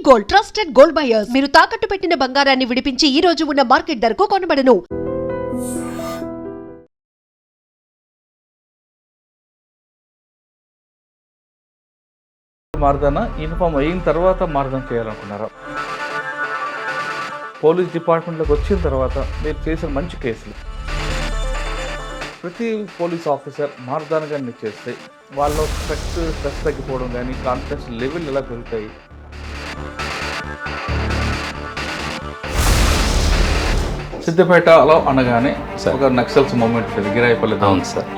Gold, trusted gold buyers. మీరు తాకట్టు పెట్టిన బంగారాన్ని విడిపించి ఈ రోజు ఉన్న మార్కెట్ ధరకు కొనబడను. మార్దన యూనిఫామ్ అయిన తర్వాత మార్దన చేయాలనుకున్నారా? పోలీస్ డిపార్ట్మెంట్లోకి వచ్చిన తర్వాత మీరు చేసిన మంచి కేసులు, ప్రతి పోలీస్ ఆఫీసర్ మార్దానగా చేస్తే వాళ్ళ స్ట్రెస్ తగ్గిపోవడం కానీ కాన్ఫిడెన్స్ లెవెల్ ఎలా పెరుగుతాయి? సిద్దిపేటలో అనగానే ఒక నక్సల్స్ మూమెంట్ ఉంటుంది, గిరాయిపల్లి,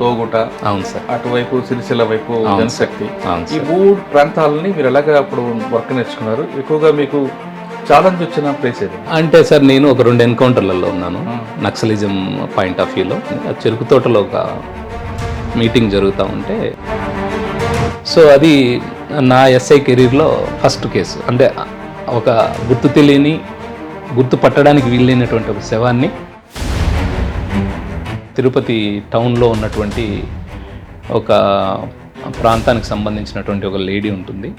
తోగుట, అటువైపు సిరిసిల్ల వైపు జనశక్తి, ఈ 3 ప్రాంతాలని మీరు ఎలాగ అప్పుడు వర్క్ నేర్చుకున్నారు? ఎక్కువగా మీకు ఛాలెంజ్ వచ్చిన ప్లేస్ ఏది? అంటే సార్, నేను ఒక 2 ఎన్కౌంటర్లలో ఉన్నాను నక్సలిజం పాయింట్ ఆఫ్ వ్యూలో. చెరుకు తోటలో ఒక మీటింగ్ జరుగుతూ ఉంటే, సో అది నా ఎస్ఐ కెరీర్లో ఫస్ట్ కేసు. అంటే ఒక గుర్తు తెలియని, గుర్తు పట్టడానికి వీలైనటువంటి ఒక శవాన్ని తిరుపతి టౌన్లో ఉన్నటువంటి ఒక ప్రాంతానికి సంబంధించినటువంటి ఒక లేడీ ఉంటుంది.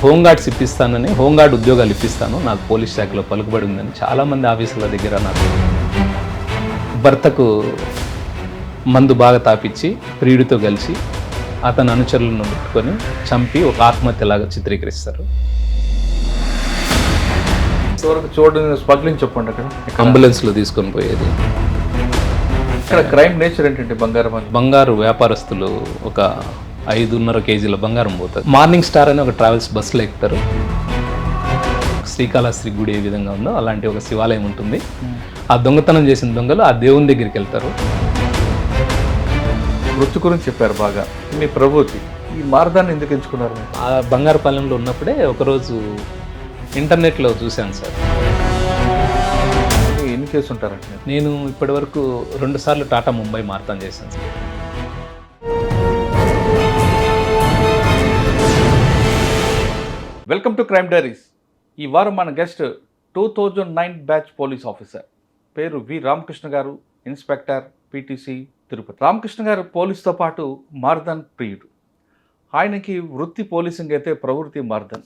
హోంగార్డ్స్ ఇప్పిస్తానని, హోంగార్డ్ ఉద్యోగాలు ఇప్పిస్తాను, నాకు పోలీస్ శాఖలో పలుకుబడి ఉందని చాలామంది ఆఫీసుల దగ్గర నాకు భర్తకు మందు బాగా తాపిచ్చి ప్రియుడితో కలిసి అతని అనుచరులను పెట్టుకొని చంపి ఒక ఆత్మహత్యలాగా చిత్రీకరిస్తారు. చూడండి, స్మగ్లింగ్ చెప్పండి. అక్కడ అంబులెన్స్లో తీసుకొని పోయేది. ఇక్కడ క్రైమ్ నేచర్ ఏంటంటే బంగారు వ్యాపారస్తులు ఒక 5.5 కేజీల బంగారం పోతుంది. మార్నింగ్ స్టార్ అని ఒక ట్రావెల్స్ బస్సులో ఎక్కుతారు. శ్రీకాళహస్తి గుడి ఏ విధంగా ఉందో అలాంటి ఒక శివాలయం ఉంటుంది. ఆ దొంగతనం చేసిన దొంగలు ఆ దేవుని దగ్గరికి వెళ్తారు. వృత్తి గురించి చెప్పారు బాగా. మీ ప్రభుత్వం ఈ మార్గాన్ని ఎందుకు ఎంచుకున్నారు? ఆ బంగారుపాలెంలో ఉన్నప్పుడే ఒకరోజు ఇంటర్నెట్లో చూశాను సార్. ఎన్ని కేసు ఉంటారంటే? నేను ఇప్పటి వరకు 2 సార్లు టాటా ముంబై మారథాన్ చేశాను sir. Welcome to crime diaries. ఈ వారం మన గెస్ట్ 2009 బ్యాచ్ పోలీస్ ఆఫీసర్, పేరు వి రామకృష్ణ గారు, ఇన్స్పెక్టర్ పీటీసీ తిరుపతి. రామకృష్ణ గారు పోలీస్తో పాటు మార్దన్ ప్రియుడు. ఆయనకి వృత్తి పోలీసింగ్ అయితే ప్రవృత్తి మార్దన్.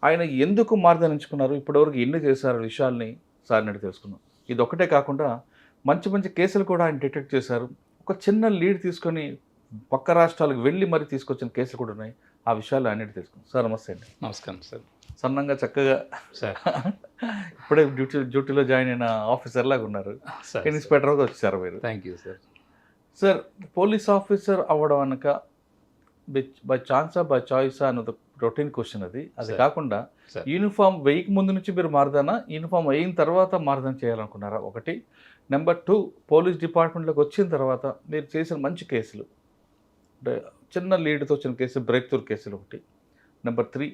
ఆయన ఎందుకు మార్దన్ ఎంచుకున్నారు, ఇప్పటివరకు ఎన్ని చేశారు విషయాల్ని సారినట్టు తెలుసుకున్నాం. ఇది ఒకటే కాకుండా మంచి మంచి కేసులు కూడా ఆయన డిటెక్ట్ చేశారు. ఒక చిన్న లీడ్ తీసుకొని పక్క రాష్ట్రాలకు వెళ్ళి మరీ తీసుకొచ్చిన కేసులు కూడా ఉన్నాయి. ఆ విషయాలు అన్నిటి తెలుసుకున్నాం. సార్ నమస్తే అండి. నమస్కారం సార్. సన్నంగా చక్కగా సార్ ఇప్పుడే డ్యూటీలో జాయిన్ అయిన ఆఫీసర్ లాగా ఉన్నారు. ఇన్స్పెక్టర్గా వచ్చారు మీరు. Thank you sir. Sir, police officer అవ్వడం అనక బై ఛాన్సా బై చాయిసా అన్నది రొటీన్ క్వశ్చన్. అది కాకుండా యూనిఫామ్ వేయక ముందు నుంచి మీరు మార్దానా, యూనిఫామ్ అయిన తర్వాత మార్దన చేయాలనుకున్నారా? ఒకటి. నెంబర్ 2, పోలీస్ డిపార్ట్మెంట్లోకి వచ్చిన తర్వాత మీరు చేసిన మంచి కేసులు, అంటే చిన్న లీడ్తో వచ్చిన కేసు, బ్రేక్ త్రూ కేసులు ఒకటి. నెంబర్ 3,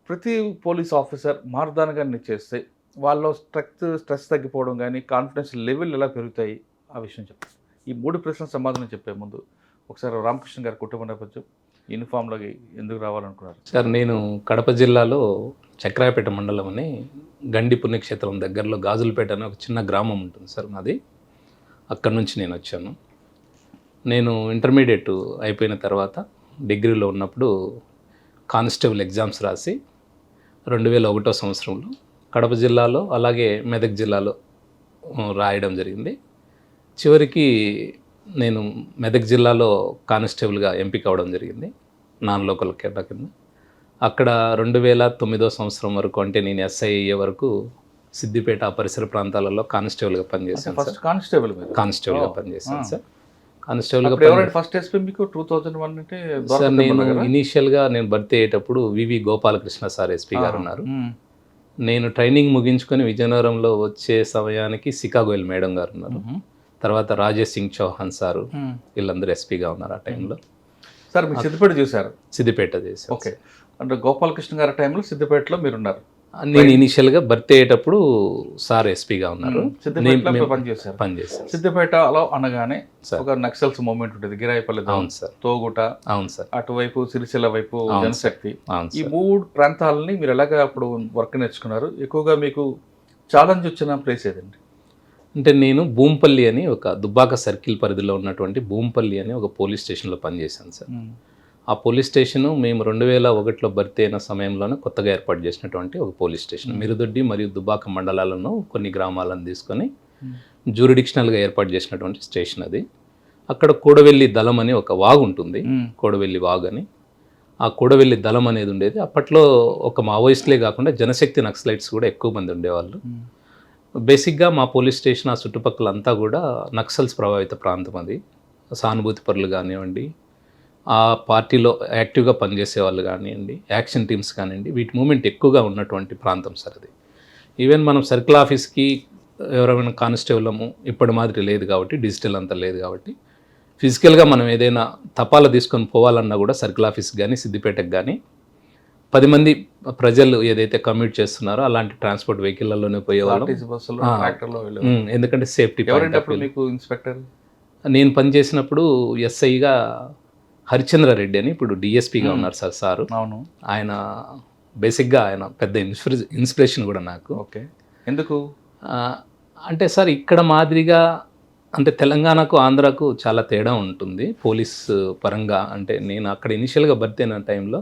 ప్రతి పోలీస్ ఆఫీసర్ మార్దానగా చేస్తే వాళ్ళ స్ట్రెస్ తగ్గిపోవడం కానీ కాన్ఫిడెన్స్ లెవెల్ ఎలా పెరుగుతాయి, ఆ విషయం చెప్పండి. ఈ 3 ప్రశ్నల సమాధానం చెప్పే ముందు ఒకసారి రామకృష్ణ గారి కుటుంబ నేపథ్యం, యూనిఫామ్లోకి ఎందుకు రావాలనుకున్నారు? సార్, నేను కడప జిల్లాలో చక్రాయపేట మండలం అని గండి పుణ్యక్షేత్రం దగ్గరలో గాజులపేట అని ఒక చిన్న గ్రామం ఉంటుంది సార్ మాది. అక్కడి నుంచి నేను వచ్చాను. నేను ఇంటర్మీడియట్ అయిపోయిన తర్వాత డిగ్రీలో ఉన్నప్పుడు కానిస్టేబుల్ ఎగ్జామ్స్ రాసి 2001 సంవత్సరంలో కడప జిల్లాలో అలాగే మెదక్ జిల్లాలో రాయడం జరిగింది. చివరికి నేను మెదక్ జిల్లాలో కానిస్టేబుల్గా ఎంపిక అవ్వడం జరిగింది, నాన్ లోకల్ కేటా కింద. అక్కడ 2009 సంవత్సరం వరకు, అంటే నేను ఎస్ఐ అయ్యే వరకు సిద్దిపేట పరిసర ప్రాంతాలలో కానిస్టేబుల్గా పనిచేశాను సార్. కానిస్టేబుల్గా పనిచేశాను సార్. కానిస్టేబుల్గా ఫస్ట్ ఎస్పీ మీకు 2001 అంటే సార్, నేను ఇనీషియల్గా నేను భర్తీ అయ్యేటప్పుడు వివి గోపాలకృష్ణ సార్ ఎస్పీ గారు ఉన్నారు. నేను ట్రైనింగ్ ముగించుకొని విజయనగరంలో వచ్చే సమయానికి సికా గోయల్ మేడం గారు ఉన్నారు. తర్వాత రాజేష్ సింగ్ చౌహాన్ సారు, వీళ్ళందరూ ఎస్పీగా ఉన్నారు ఆ టైంలో. సార్, మీరు సిద్దిపేట చూసారు? సిద్దిపేట చేశారు. ఓకే. అంటే గోపాలకృష్ణ గారి టైంలో సిద్దిపేటలో మీరున్నారు? నేను ఇనిషియల్గా భర్తీ అయ్యేటప్పుడు సార్ ఎస్పీగా ఉన్నారు. పనిచేశారు. సిద్దిపేటలో అనగానే ఒక నక్సల్స్ మూమెంట్ ఉంటుంది, గిరాయిపల్లి, తోగుట, అటువైపు సిరిసిల్ల వైపు జనశక్తి, ఈ 3 ప్రాంతాలని మీరు ఎలాగ అప్పుడు వర్క్ నేర్చుకున్నారు? ఎక్కువగా మీకు ఛాలెంజ్ వచ్చిన ప్లేస్ ఏదండి? అంటే నేను భూంపల్లి అని ఒక దుబ్బాక సర్కిల్ పరిధిలో ఉన్నటువంటి భూంపల్లి అని ఒక పోలీస్ స్టేషన్లో పనిచేశాను సార్. ఆ పోలీస్ స్టేషను మేము 2001లో భర్తీ అయిన సమయంలోనే కొత్తగా ఏర్పాటు చేసినటువంటి ఒక పోలీస్ స్టేషన్. మిరుదొడ్డి మరియు దుబాక మండలాలను కొన్ని గ్రామాలను తీసుకొని జ్యూరిడిక్షనల్గా ఏర్పాటు చేసినటువంటి స్టేషన్ అది. అక్కడ కూడవెల్లి దళం అని ఒక వాగు ఉంటుంది, కూడవెల్లి వాగు అని. ఆ కూడవెల్లి దళం అనేది ఉండేది. అప్పట్లో ఒక మావోయిస్టులే కాకుండా జనశక్తి నక్సలైట్స్ కూడా ఎక్కువ మంది ఉండేవాళ్ళు. బేసిక్గా మా పోలీస్ స్టేషన్ ఆ చుట్టుపక్కలంతా కూడా నక్సల్స్ ప్రభావిత ప్రాంతం అది. సానుభూతి పరులు కానివ్వండి, ఆ పార్టీలో యాక్టివ్గా పనిచేసే వాళ్ళు కానివ్వండి, యాక్షన్ టీమ్స్ కానివ్వండి, వీటి మూమెంట్ ఎక్కువగా ఉన్నటువంటి ప్రాంతం సార్ అది. ఈవెన్ మనం సర్కిల్ ఆఫీస్కి ఎవరైనా కానిస్టేబులము ఇప్పటి మాదిరి లేదు కాబట్టి, డిజిటల్ అంతా లేదు కాబట్టి, ఫిజికల్గా మనం ఏదైనా తపాలా తీసుకొని పోవాలన్నా కూడా సర్కిల్ ఆఫీస్కి కానీ సిద్దిపేటకు కానీ 10 మంది ప్రజలు ఏదైతే కమ్యూట్ చేస్తున్నారో అలాంటి ట్రాన్స్పోర్ట్ వెహికల్లోనే పోయేవాళ్ళం. ఎందుకంటే సేఫ్టీ. మీకు ఇన్స్పెక్టర్ నేను పనిచేసినప్పుడు ఎస్ఐగా హరిచంద్రారెడ్డి అని, ఇప్పుడు డిఎస్పీగా ఉన్నారు సార్ సారు. అవును. ఆయన బేసిక్గా ఆయన పెద్ద ఇన్స్పిరేషన్ కూడా నాకు. ఓకే. ఎందుకు అంటే సార్ ఇక్కడ మాదిరిగా అంటే తెలంగాణకు ఆంధ్రాకు చాలా తేడా ఉంటుంది పోలీస్ పరంగా. అంటే నేను అక్కడ ఇనిషియల్గా భర్తీ అయిన టైంలో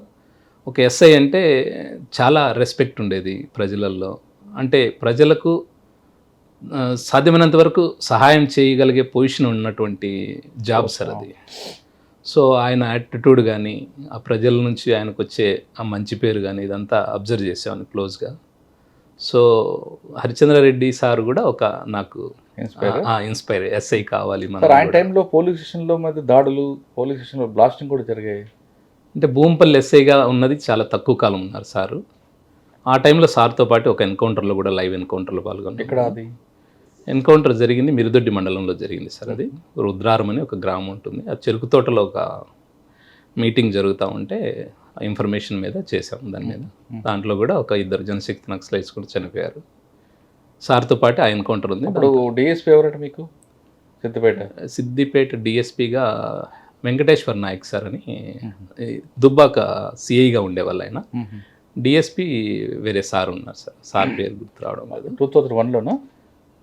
ఒక ఎస్ఐ అంటే చాలా రెస్పెక్ట్ ఉండేది ప్రజలలో. అంటే ప్రజలకు సాధ్యమైనంత వరకు సహాయం చేయగలిగే పొజిషన్ ఉన్నటువంటి జాబ్ సార్ అది. సో ఆయన యాటిట్యూడ్ కానీ, ఆ ప్రజల నుంచి ఆయనకు వచ్చే ఆ మంచి పేరు కానీ ఇదంతా అబ్జర్వ్ చేసాను క్లోజ్గా. సో హరిచంద్రారెడ్డి సార్ కూడా ఒక నాకు ఇన్స్పైర్ ఎస్ఐ కావాలి మన. ఆయన టైంలో పోలీస్ స్టేషన్లో మీద దాడులు, పోలీస్ స్టేషన్లో బ్లాస్టింగ్ కూడా జరిగాయి. అంటే భూంపల్లి ఎస్ఐగా ఉన్నది చాలా తక్కువ కాలం ఉన్నారు సారు. ఆ టైంలో సార్తో పాటు ఒక ఎన్కౌంటర్లో కూడా లైవ్ ఎన్కౌంటర్లో పాల్గొన్నారు. ఇక్కడ అది ఎన్కౌంటర్ జరిగింది మిరుదొడ్డి మండలంలో జరిగింది సార్. అది రుద్రారం అని ఒక గ్రామం ఉంటుంది. ఆ చెరుకు తోటలో ఒక మీటింగ్ జరుగుతూ ఉంటే ఇన్ఫర్మేషన్ మీద చేసాం దాని మీద. దాంట్లో కూడా ఒక 2 జనశక్తి నక్సలైట్స్ కూడా చనిపోయారు. సార్తో పాటు ఆ ఎన్కౌంటర్ ఉంది. ఇప్పుడు డిఎస్పీ ఎవరంటే మీకు సిద్దిపేట డిఎస్పీగా వెంకటేశ్వర్ నాయక్ సార్ అని, దుబ్బాక సిఐగా ఉండేవాళ్ళు ఆయన. డిఎస్పీ వేరే సార్ ఉన్నారు సార్. సార్ పేరు గుర్తు రావడం లేదు. 2001లోనా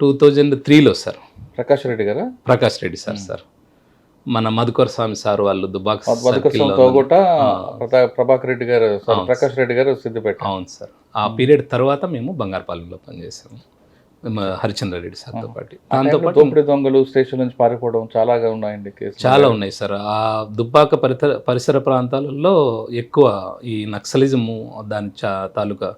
2003లో సార్. ప్రకాష్ రెడ్డి గారా? ప్రకాష్ రెడ్డి సార్. సార్ మన మధుకర్ స్వామి సార్ వాళ్ళు దుబ్బాక ప్రభాకర్ రెడ్డి గారు, ప్రకాష్ రెడ్డి గారు సిద్దిపేట. అవును సార్. ఆ పీరియడ్ తర్వాత మేము బంగారపాలెంలో పనిచేసాము హరిచంద్రారెడ్డి సార్తో పాటు. దోపిడీ దొంగలు స్టేషన్ నుంచి పారిపోవడం చాలాగా ఉన్నాయండి కేసులు. చాలా ఉన్నాయి సార్. ఆ దుబ్బాక పరిసర ప్రాంతాలలో ఎక్కువ ఈ నక్సలిజము దాని తాలూకా.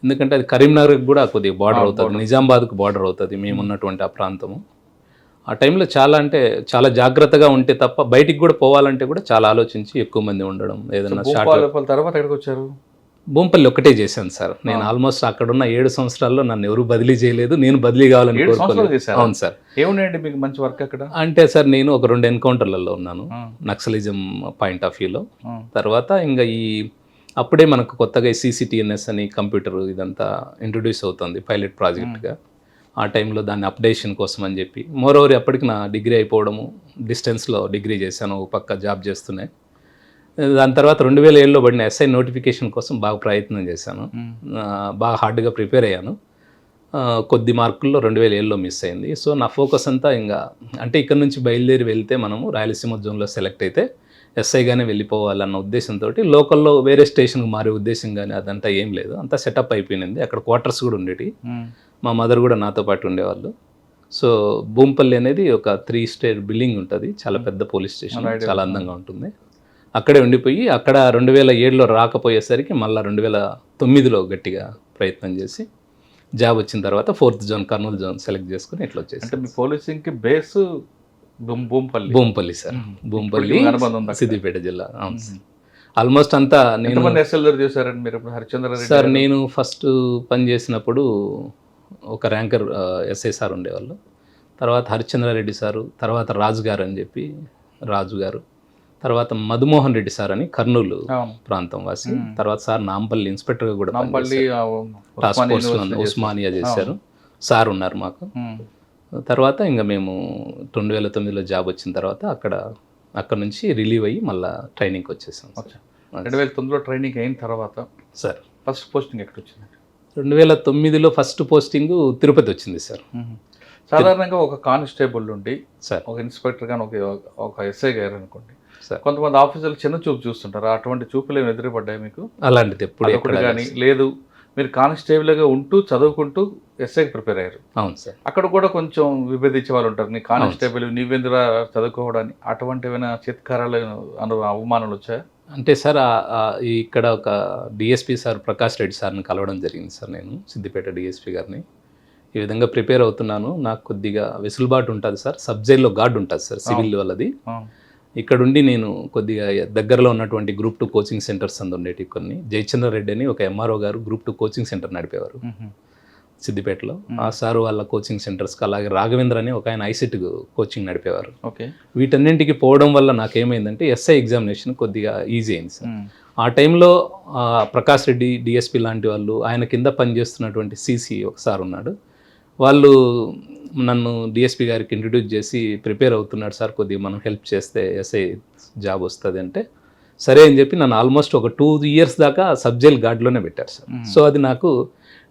ఎందుకంటే అది కరీంనగర్కి కూడా కొద్దిగా బార్డర్ అవుతుంది, నిజామాబాద్కు బార్డర్ అవుతుంది మేము ఉన్నటువంటి ఆ ప్రాంతము. ఆ టైంలో చాలా అంటే చాలా జాగ్రత్తగా ఉంటే తప్ప బయటికి కూడా పోవాలంటే కూడా చాలా ఆలోచించి ఎక్కువ మంది ఉండడం. ఏదైనా తర్వాత ఎక్కడికి వచ్చారు? భూంపల్లి ఒక్కటే చేశాను సార్ నేను. ఆల్మోస్ట్ అక్కడున్న 7 సంవత్సరాల్లో నన్ను ఎవరు బదిలీ చేయలేదు, నేను బదిలీ కావాలని కోరుకోలేదు. అవును సార్. ఏమున్నాయండి మీకు మంచి వర్క్ అక్కడ? అంటే సార్ నేను ఒక 2 ఎన్కౌంటర్లలో ఉన్నాను నక్సలిజం పాయింట్ ఆఫ్ వ్యూలో. తర్వాత ఇంకా అప్పుడే మనకు కొత్తగా CCTNS అని కంప్యూటర్ ఇదంతా ఇంట్రొడ్యూస్ అవుతుంది పైలట్ ప్రాజెక్ట్గా. ఆ టైంలో దాన్ని అప్డేషన్ కోసం అని చెప్పి, మోరోవర్ అప్పటికి నా డిగ్రీ అయిపోవడము, డిస్టెన్స్లో డిగ్రీ చేశాను, ఒక పక్క జాబ్ చేస్తున్నాయి. దాని తర్వాత 2007లో పడిన SI నోటిఫికేషన్ కోసం బాగా ప్రయత్నం చేశాను. బాగా హార్డ్గా ప్రిపేర్ అయ్యాను. కొద్ది మార్కుల్లో 2007లో మిస్ అయింది. సో నా ఫోకస్ అంతా ఇంకా అంటే ఇక్కడ నుంచి బయలుదేరి వెళ్తే మనము రాయలసీమ జోన్లో సెలెక్ట్ అయితే SIగానే వెళ్ళిపోవాలన్న ఉద్దేశంతో లోకల్లో వేరే స్టేషన్కి మారే ఉద్దేశం కానీ అదంతా ఏం లేదు. అంతా సెటప్ అయిపోయింది. అక్కడ క్వార్టర్స్ కూడా ఉండేవి. మా మదర్ కూడా నాతో పాటు ఉండేవాళ్ళు. సో భూంపల్లి అనేది ఒక 3 స్టేర్ బిల్డింగ్ ఉంటుంది, చాలా పెద్ద పోలీస్ స్టేషన్, చాలా అందంగా ఉంటుంది. అక్కడే ఉండిపోయి అక్కడ 2007లో రాకపోయేసరికి మళ్ళీ 2009లో గట్టిగా ప్రయత్నం చేసి జాబ్ వచ్చిన తర్వాత 4th zone Kurnool zone select చేసుకుని ఇట్లా వచ్చేసి. అంటే మీ పోలీసింగ్కి బేస్ భూంపల్లి సార్. భూంపల్లి సిద్దిపేట జిల్లా. ఆల్మోస్ట్ అంతా నేను సార్ నేను ఫస్ట్ పనిచేసినప్పుడు ఒక ర్యాంకర్ SI సార్ ఉండేవాళ్ళు. తర్వాత హరిచంద్రారెడ్డి సారు, తర్వాత రాజు గారు అని చెప్పి రాజు గారు, తర్వాత మధుమోహన్ రెడ్డి సార్ అని కర్నూలు ప్రాంతం వాసి, తర్వాత సార్ నాంపల్లి ఇన్స్పెక్టర్గా కూడా టాస్క్ ఫోర్స్లో ఉస్మానియా చేశారు. సార్ ఉన్నారు మాకు. తర్వాత ఇంకా మేము 2009లో జాబ్ వచ్చిన తర్వాత అక్కడ నుంచి రిలీవ్ అయ్యి మళ్ళీ ట్రైనింగ్కి వచ్చేసాం. 2009లో ట్రైనింగ్ అయిన తర్వాత సార్ ఫస్ట్ పోస్టింగ్ ఎక్కడ వచ్చింది? 2009లో ఫస్ట్ పోస్టింగ్ తిరుపతి వచ్చింది సార్. సాధారణంగా ఒక కానిస్టేబుల్ నుండి సార్ ఒక ఇన్స్పెక్టర్ కానీ ఒక SI గారు అనుకోండి, సార్ కొంతమంది ఆఫీసర్లు చిన్న చూపు చూస్తుంటారు, అటువంటి చూపులు ఏమి ఎదురుపడ్డాయి మీకు? అలాంటిది ఎప్పుడు ఒకటి కానీ లేదు, మీరు కానిస్టేబుల్గా ఉంటూ చదువుకుంటూ ఎస్ఐకి ప్రిపేర్ అయ్యారు. అవును సార్. అక్కడ కూడా కొంచెం విభేదించే వాళ్ళు ఉంటారు, నీ కానిస్టేబుల్ నీవెందురా చదువుకోవడానికి, అటువంటి ఏమైనా చిత్కారాలు అవమానాలు వచ్చాయా? అంటే సార్ ఇక్కడ ఒక డిఎస్పి సార్ ప్రకాష్ రెడ్డి సార్ని కలవడం జరిగింది సార్, నేను సిద్దిపేట డిఎస్పి గారిని. ఈ విధంగా ప్రిపేర్ అవుతున్నాను, నాకు కొద్దిగా వెసులుబాటు ఉంటుంది సార్, సబ్జైల్లో గార్డ్ ఉంటుంది సార్ సివిల్ వాళ్ళది. ఇక్కడుండి నేను కొద్దిగా దగ్గరలో ఉన్నటువంటి గ్రూప్ 2 కోచింగ్ సెంటర్స్ ఉండేవి కొన్ని. జయచంద్ర రెడ్డి అని ఒక ఎంఆర్ఓ గారు గ్రూప్ 2 కోచింగ్ సెంటర్ నడిపేవారు సిద్దిపేటలో. ఆ సారు వాళ్ళ కోచింగ్ సెంటర్స్కి, అలాగే రాఘవేంద్ర అని ఒక ఆయన ఐసెట్ కోచింగ్ నడిపేవారు. ఓకే. వీటన్నింటికి పోవడం వల్ల నాకేమైందంటే ఎస్ఐ ఎగ్జామినేషన్ కొద్దిగా ఈజీ అయింది సార్. ఆ టైంలో ప్రకాష్ రెడ్డి డిఎస్పి లాంటి వాళ్ళు, ఆయన కింద పనిచేస్తున్నటువంటి సిసి ఒకసారి ఉన్నాడు, వాళ్ళు నన్ను డిఎస్పి గారికి ఇంట్రడ్యూస్ చేసి ప్రిపేర్ అవుతున్నాడు సార్, కొద్దిగా మనం హెల్ప్ చేస్తే ఎస్ఐ జాబ్ వస్తుంది అంటే సరే అని చెప్పి నన్ను ఆల్మోస్ట్ ఒక 2 years దాకా సబ్జైల్ గార్డ్లోనే పెట్టారు సార్. సో అది నాకు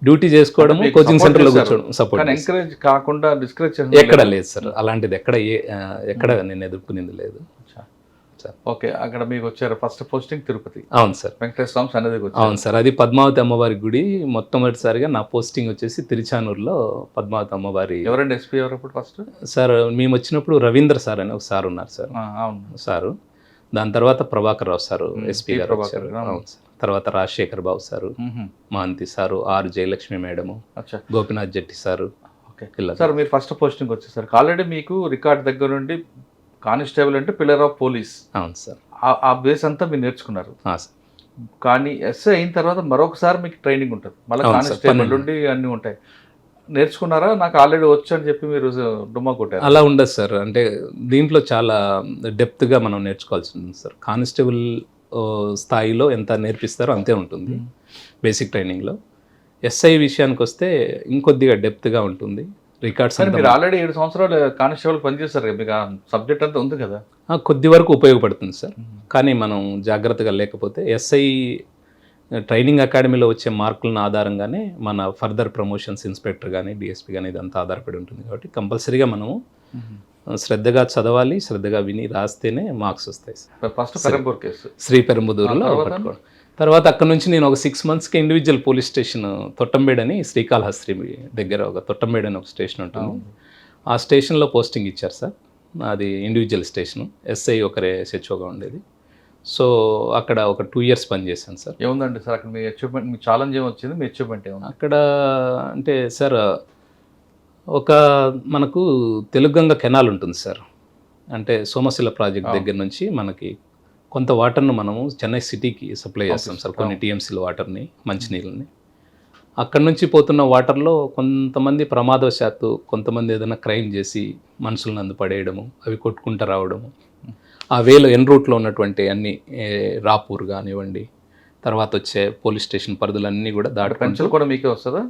డ్యూటీ చేసుకోవడం, కోచింగ్ సెంటర్లో కూర్చోవడం సపోర్ట్. ఎంకరేజ్ కాకుండా డిస్కరేజ్ ఎక్కడ లేదు సార్ అలాంటిది, ఎక్కడ నేను ఎదుర్కొనింది లేదు. ఓకే. అక్కడ మీకు వచ్చారు ఫస్ట్ పోస్టింగ్ తిరుపతి. అవును సార్. వెంకటేశ్వర స్వామి సన్నిధికి వచ్చారు. అవును సార్, అది పద్మావతి అమ్మవారి గుడి. మొట్టమొదటిసారిగా నా పోస్టింగ్ వచ్చేసి తిరుచానూరులో పద్మావతి అమ్మవారి. ఎవరండి ఎస్పీ ఎవరు అప్పుడు ఫస్ట్? సార్ మేము వచ్చినప్పుడు రవీంద్ర సార్ అని ఒక సార్ ఉన్నారు సార్. అవును సారు. దాని తర్వాత ప్రభాకర్ రావు సారు ఎస్పీ గారు వచ్చారు. అవును సార్. తర్వాత Rajasekhar Babu sir, Mahanti sir, R Jayalakshmi madam, Gopinath Jetti sir. Okay sir, మీరు ఫస్ట్ పోస్టింగ్ వచ్చేసరికి ఆల్రెడీ మీకు రికార్డ్ దగ్గర నుండి కానిస్టేబుల్ అంటే పిల్లర్ ఆఫ్ పోలీస్. అవును సార్. ఆ బేస్ అంతా మీరు నేర్చుకున్నారు. సార్. కానీ ఎస్ఐ అయిన తర్వాత మరొకసారి మీకు ట్రైనింగ్ ఉంటుంది, మళ్ళీ కానిస్టేబుల్ నుండి అన్నీ ఉంటాయి. నేర్చుకున్నారా? నాకు ఆల్రెడీ వచ్చు అని చెప్పి మీరు డుమ్మా కొట్టారు? అలా ఉండదు సార్. అంటే దీంట్లో చాలా డెప్త్గా మనం నేర్చుకోవాల్సి ఉంటుంది సార్. కానిస్టేబుల్ స్థాయిలో ఎంత నేర్పిస్తారో అంతే ఉంటుంది బేసిక్ ట్రైనింగ్లో. ఎస్ఐ విషయానికి వస్తే ఇంకొద్దిగా డెప్త్గా ఉంటుంది. రికార్డ్స్ మీరు ఆల్రెడీ 7 సంవత్సరాలు కానిస్టేబుల్ పనిచేస్తారు కదా, మీకు సబ్జెక్ట్ అంతా ఉంది కదా. కొద్ది వరకు ఉపయోగపడుతుంది సార్, కానీ మనం జాగ్రత్తగా లేకపోతే ఎస్ఐ ట్రైనింగ్ అకాడమీలో వచ్చే మార్కులను ఆధారంగానే మన ఫర్దర్ ప్రమోషన్స్, ఇన్స్పెక్టర్ కానీ డిఎస్పీ కానీ ఇదంతా ఆధారపడి ఉంటుంది. కాబట్టి కంపల్సరీగా మనము శ్రద్ధగా చదవాలి, శ్రద్ధగా విని రాస్తేనే మార్క్స్ వస్తాయి sir. First Perambur case, Sri పెరంబుదూరులో పట్టుకోవడం. తర్వాత అక్కడ నుంచి నేను ఒక 6 monthsకి ఇండివిజువల్ పోలీస్ స్టేషన్ తొట్టంబేడ్ అని, శ్రీకాళహస్తి దగ్గర ఒక తొట్టంబేడ్ అని ఒక స్టేషన్ ఉంటుంది. ఆ స్టేషన్లో పోస్టింగ్ ఇచ్చారు సార్. అది ఇండివిజువల్ స్టేషను, ఎస్ఐ ఒకరే SHOగా ఉండేది. సో అక్కడ ఒక 2 years పనిచేశాను సార్. ఏముందండి సార్ అక్కడ మీ అచీవ్మెంట్, మీ ఛాలెంజ్ ఏమొచ్చింది, మీ అచీవ్మెంట్ ఏముంది అక్కడ? అంటే సార్ ఒక మనకు తెలుగంగ కెనాల్ ఉంటుంది సార్. అంటే సోమశిల ప్రాజెక్ట్ దగ్గర నుంచి మనకి కొంత వాటర్ను మనము చెన్నై సిటీకి సప్లై చేస్తాం సార్, కొన్ని టీఎంసీల వాటర్ని, మంచినీళ్ళని. అక్కడి నుంచి పోతున్న వాటర్లో కొంతమంది ప్రమాదవశాత్తు, కొంతమంది ఏదైనా క్రైమ్ చేసి మనుషులను అందుపడేయడము, అవి కొట్టుకుంటూ రావడము, ఆ వేలో ఎన్ రూట్లో ఉన్నటువంటి అన్ని రాపూర్ కానివ్వండి, తర్వాత వచ్చే పోలీస్ స్టేషన్ పరిధులన్నీ కూడా దాటి. పెన్షన్ కూడా మీకే వస్తుందా?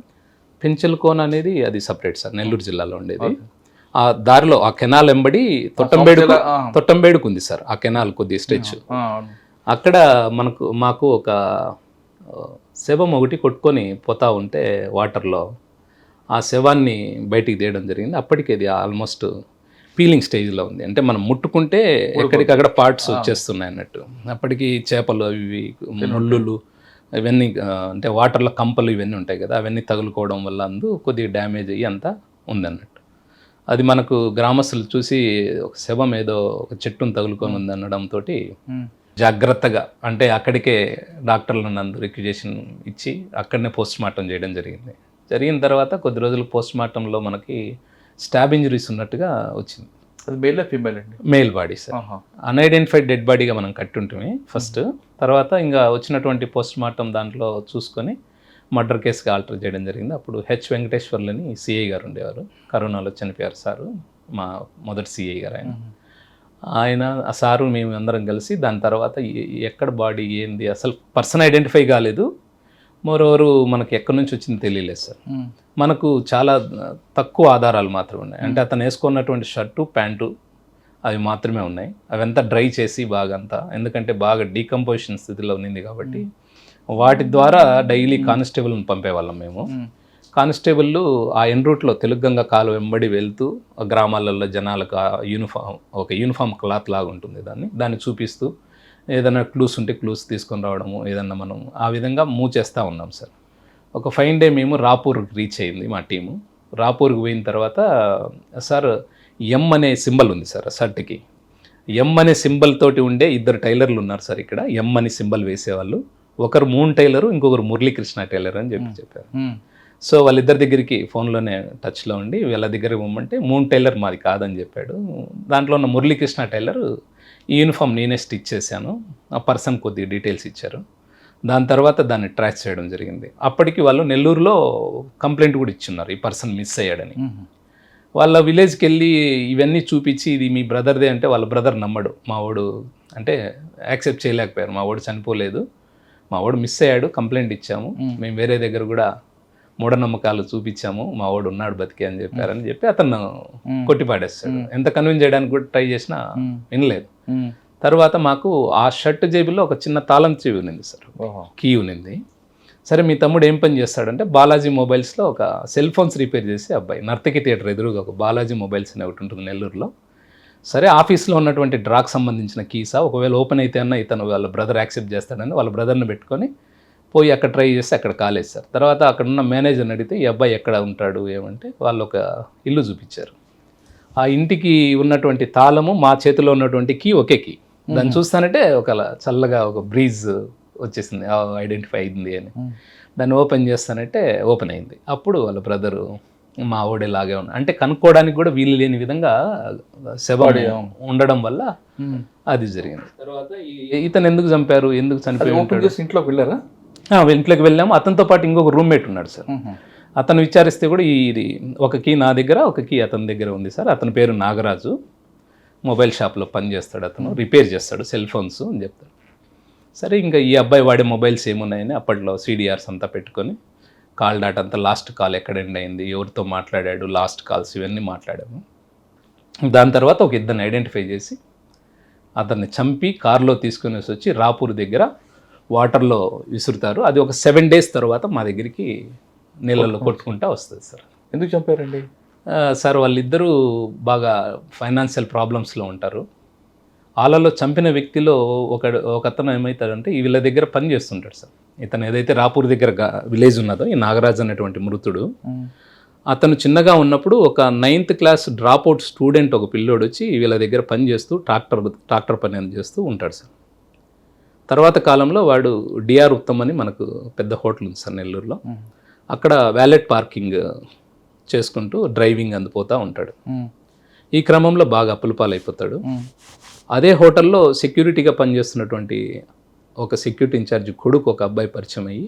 పెంచల్కోన అనేది అది సపరేట్ సార్, నెల్లూరు జిల్లాలో ఉండేది. ఆ దారిలో ఆ కెనాల్ ఎంబడి తొట్టంబేడుకు ఉంది సార్ ఆ కెనాల్ కొద్ది స్ట్రెచ్. అక్కడ మాకు ఒక శవం ఒకటి కొట్టుకొని పోతా ఉంటే వాటర్లో, ఆ శవాన్ని బయటికి తీయడం జరిగింది. అప్పటికి అది ఆల్మోస్ట్ పీలింగ్ స్టేజ్లో ఉంది. అంటే మనం ముట్టుకుంటే ఎక్కడికక్కడ పార్ట్స్ వచ్చేస్తున్నాయి అన్నట్టు. అప్పటికి చేపలు, అవి ముళ్ళులు, ఇవన్నీ అంటే వాటర్లో కంపలు ఇవన్నీ ఉంటాయి కదా, అవన్నీ తగులుకోవడం వల్ల కొద్దిగా డ్యామేజ్ అయ్యి అంతా ఉందన్నట్టు. అది మనకు గ్రామస్తులు చూసి ఒక శవం ఏదో ఒక చెట్టును తగులుకొని ఉంది అనడంతో జాగ్రత్తగా, అంటే అక్కడికే డాక్టర్లు నందు రిక్విజేషన్ ఇచ్చి అక్కడనే పోస్ట్ మార్టం చేయడం జరిగింది. జరిగిన తర్వాత కొద్ది రోజులు పోస్ట్ మార్టంలో మనకి స్టాబ్ ఇంజరీస్ ఉన్నట్టుగా వచ్చింది. అది మేల్ ఫీమేల్ అండి? Male body sir, unidentified dead బాడీగా మనం కట్టి ఉంటుంది ఫస్ట్. తర్వాత ఇంకా వచ్చినటువంటి పోస్ట్ మార్టం దాంట్లో చూసుకొని మర్డర్ కేసుగా ఆల్టర్ చేయడం జరిగింది. అప్పుడు వెంకటేశ్వర్లని సిఐ గారు ఉండేవారు, కరోనాలో చనిపోయారు సారు, మా మొదటి సిఐ గారు ఆయన. ఆ సారు మేము అందరం కలిసి దాని తర్వాత ఎక్కడ బాడీ ఏంది అసలు పర్సన్ ఐడెంటిఫై కాలేదు. మరోవరు మనకి ఎక్కడి నుంచి వచ్చింది తెలియలేదు సార్. మనకు చాలా తక్కువ ఆధారాలు మాత్రమే ఉన్నాయి. అంటే అతను వేసుకున్నటువంటి షర్టు, ప్యాంటు అవి మాత్రమే ఉన్నాయి. అవంతా డ్రై చేసి బాగా అంతా, ఎందుకంటే బాగా డీకంపోజిషన్ స్థితిలో ఉన్నింది కాబట్టి వాటి ద్వారా డైలీ కానిస్టేబుల్ని పంపేవాళ్ళం మేము. కానిస్టేబుల్ ఆ ఎన్ రూట్లో తెలుగంగ కాలు వెంబడి వెళ్తూ ఆ గ్రామాలలో జనాలకు ఆ యూనిఫామ్ క్లాత్ లాగా ఉంటుంది దాన్ని చూపిస్తూ ఏదైనా క్లూస్ ఉంటే క్లూస్ తీసుకొని రావడము, ఏదన్నా మనం ఆ విధంగా మూవ్ చేస్తూ ఉన్నాం సార్. ఒక ఫైన్ డే మేము రాపూర్కి రీచ్ అయింది మా టీము. రాపూర్కి పోయిన తర్వాత సార్ ఎం అనే సింబల్ ఉంది సార్ షర్ట్కి. ఎం అనే సింబల్ తోటి ఉండే 2 టైలర్లు ఉన్నారు సార్ ఇక్కడ. ఎం అని సింబల్ వేసేవాళ్ళు. ఒకరు మూన్ టైలరు, ఇంకొకరు మురళీకృష్ణ టైలర్ అని చెప్పారు. సో వాళ్ళిద్దరి దగ్గరికి ఫోన్లోనే టచ్లో ఉండి వీళ్ళ దగ్గరికి పోమంటే మూన్ టైలర్ మాది కాదని చెప్పాడు. దాంట్లో ఉన్న మురళీకృష్ణ టైలర్ ఈ యూనిఫామ్ నేనే స్టిచ్ చేశాను, ఆ పర్సన్ కొద్దిగా డీటెయిల్స్ ఇచ్చారు. దాని తర్వాత దాన్ని ట్రాక్ చేయడం జరిగింది. అప్పటికి వాళ్ళు నెల్లూరులో కంప్లైంట్ కూడా ఇచ్చున్నారు ఈ పర్సన్ మిస్ అయ్యాడని. వాళ్ళ విలేజ్కి వెళ్ళి ఇవన్నీ చూపించి ఇది మీ బ్రదర్దే అంటే వాళ్ళ బ్రదర్ నమ్మడు. మా వాడు అంటే యాక్సెప్ట్ చేయలేకపోయారు. మా వాడు చనిపోలేదు, మా వాడు మిస్ అయ్యాడు, కంప్లైంట్ ఇచ్చాము, మేము వేరే దగ్గర కూడా మూఢనమ్మకాలు చూపించాము, మా వాడు ఉన్నాడు బతికి అని చెప్పి అతను కొట్టిపాడేస్తాడు. ఎంత కన్విన్స్ చేయడానికి కూడా ట్రై చేసినా వినలేదు. తర్వాత మాకు ఆ షర్ట్ జేబులో ఒక చిన్న తాళం చెవి ఉన్నింది సార్, కీ ఉన్నింది. సరే మీ తమ్ముడు ఏం పని చేస్తాడంటే బాలాజీ మొబైల్స్లో ఒక సెల్ ఫోన్స్ రిపేర్ చేసే అబ్బాయి, నర్తకి థియేటర్ ఎదురుగా ఒక బాలాజీ మొబైల్స్ అని ఒకటి ఉంటుంది నెల్లూరులో. సరే ఆఫీస్లో ఉన్నటువంటి డ్రాక్ సంబంధించిన కీసా, ఒకవేళ ఓపెన్ అయితే అన్న ఇతను వాళ్ళ బ్రదర్ యాక్సెప్ట్ చేస్తాడని వాళ్ళ బ్రదర్ని పెట్టుకొని పోయి అక్కడ ట్రై చేసి అక్కడ కాలేదు సార్. తర్వాత అక్కడ ఉన్న మేనేజర్ని అడిగితే ఈ అబ్బాయి ఎక్కడ ఉంటాడు ఏమంటే వాళ్ళు ఒక ఇల్లు చూపించారు. ఆ ఇంటికి ఉన్నటువంటి తాళము మా చేతిలో ఉన్నటువంటి కీ ఒకే కీ. దాన్ని చూస్తానంటే ఒక చల్లగా ఒక బ్రీజ్ వచ్చేసింది, ఐడెంటిఫై అయింది అని. దాన్ని ఓపెన్ చేస్తానంటే ఓపెన్ అయింది. అప్పుడు వాళ్ళ బ్రదరు మా ఓడే లాగే ఉన్నా అంటే కనుక్కోవడానికి కూడా వీలు లేని విధంగా శవం ఉండడం వల్ల అది జరిగింది. తర్వాత ఇతను ఎందుకు చంపారు, ఎందుకు చనిపోయి ఇంట్లోకి వెళ్ళారా? ఇంట్లోకి వెళ్ళాము. అతనితో పాటు ఇంకొక రూమ్మేట్ ఉన్నాడు సార్. అతను విచారిస్తే కూడా ఇది ఒక కీ నా దగ్గర, ఒక కీ అతని దగ్గర ఉంది సార్. అతని పేరు నాగరాజు, మొబైల్ షాప్లో పనిచేస్తాడు, అతను రిపేర్ చేస్తాడు సెల్ ఫోన్స్ అని చెప్తాడు. సరే ఇంకా ఈ అబ్బాయి వాడే మొబైల్స్ ఏమున్నాయని అప్పట్లో CDRs అంతా పెట్టుకొని కాల్ డాటా అంతా, లాస్ట్ కాల్ ఎక్కడ ఎండ్ అయింది, ఎవరితో మాట్లాడాడు, లాస్ట్ కాల్స్ ఇవన్నీ మాట్లాడాము. దాని తర్వాత ఒక ఇద్దరిని ఐడెంటిఫై చేసి అతన్ని చంపి కారులో తీసుకుని వచ్చి రాపూర్ దగ్గర వాటర్లో విసురుతారు. అది ఒక 7 days తర్వాత మా దగ్గరికి నీళ్ళల్లో కొట్టుకుంటా వస్తుంది సార్. ఎందుకు చంపారండి సార్? వాళ్ళిద్దరూ బాగా ఫైనాన్షియల్ ప్రాబ్లమ్స్లో ఉంటారు. వాళ్ళలో చంపిన వ్యక్తిలో ఒకతను ఏమవుతాడంటే వీళ్ళ దగ్గర పని చేస్తుంటాడు సార్. ఇతను ఏదైతే రాపూర్ దగ్గర విలేజ్ ఉన్నదో ఈ నాగరాజు అనేటువంటి మృతుడు, అతను చిన్నగా ఉన్నప్పుడు ఒక 9th class drop out student ఒక పిల్లోడు వచ్చి వీళ్ళ దగ్గర పని చేస్తూ ట్రాక్టర్ పని అని చేస్తూ ఉంటాడు సార్. తర్వాత కాలంలో వాడు డిఆర్ ఉత్తమ్ అని మనకు పెద్ద హోటల్ ఉంది సార్ నెల్లూరులో, అక్కడ వ్యాలెట్ పార్కింగ్ చేసుకుంటూ డ్రైవింగ్ అందిపోతూ ఉంటాడు. ఈ క్రమంలో బాగా అప్పుల పాలైపోతాడు. అదే హోటల్లో సెక్యూరిటీగా పనిచేస్తున్నటువంటి ఒక సెక్యూరిటీ ఇన్ఛార్జ్ కొడుకు ఒక అబ్బాయి పరిచయం అయ్యి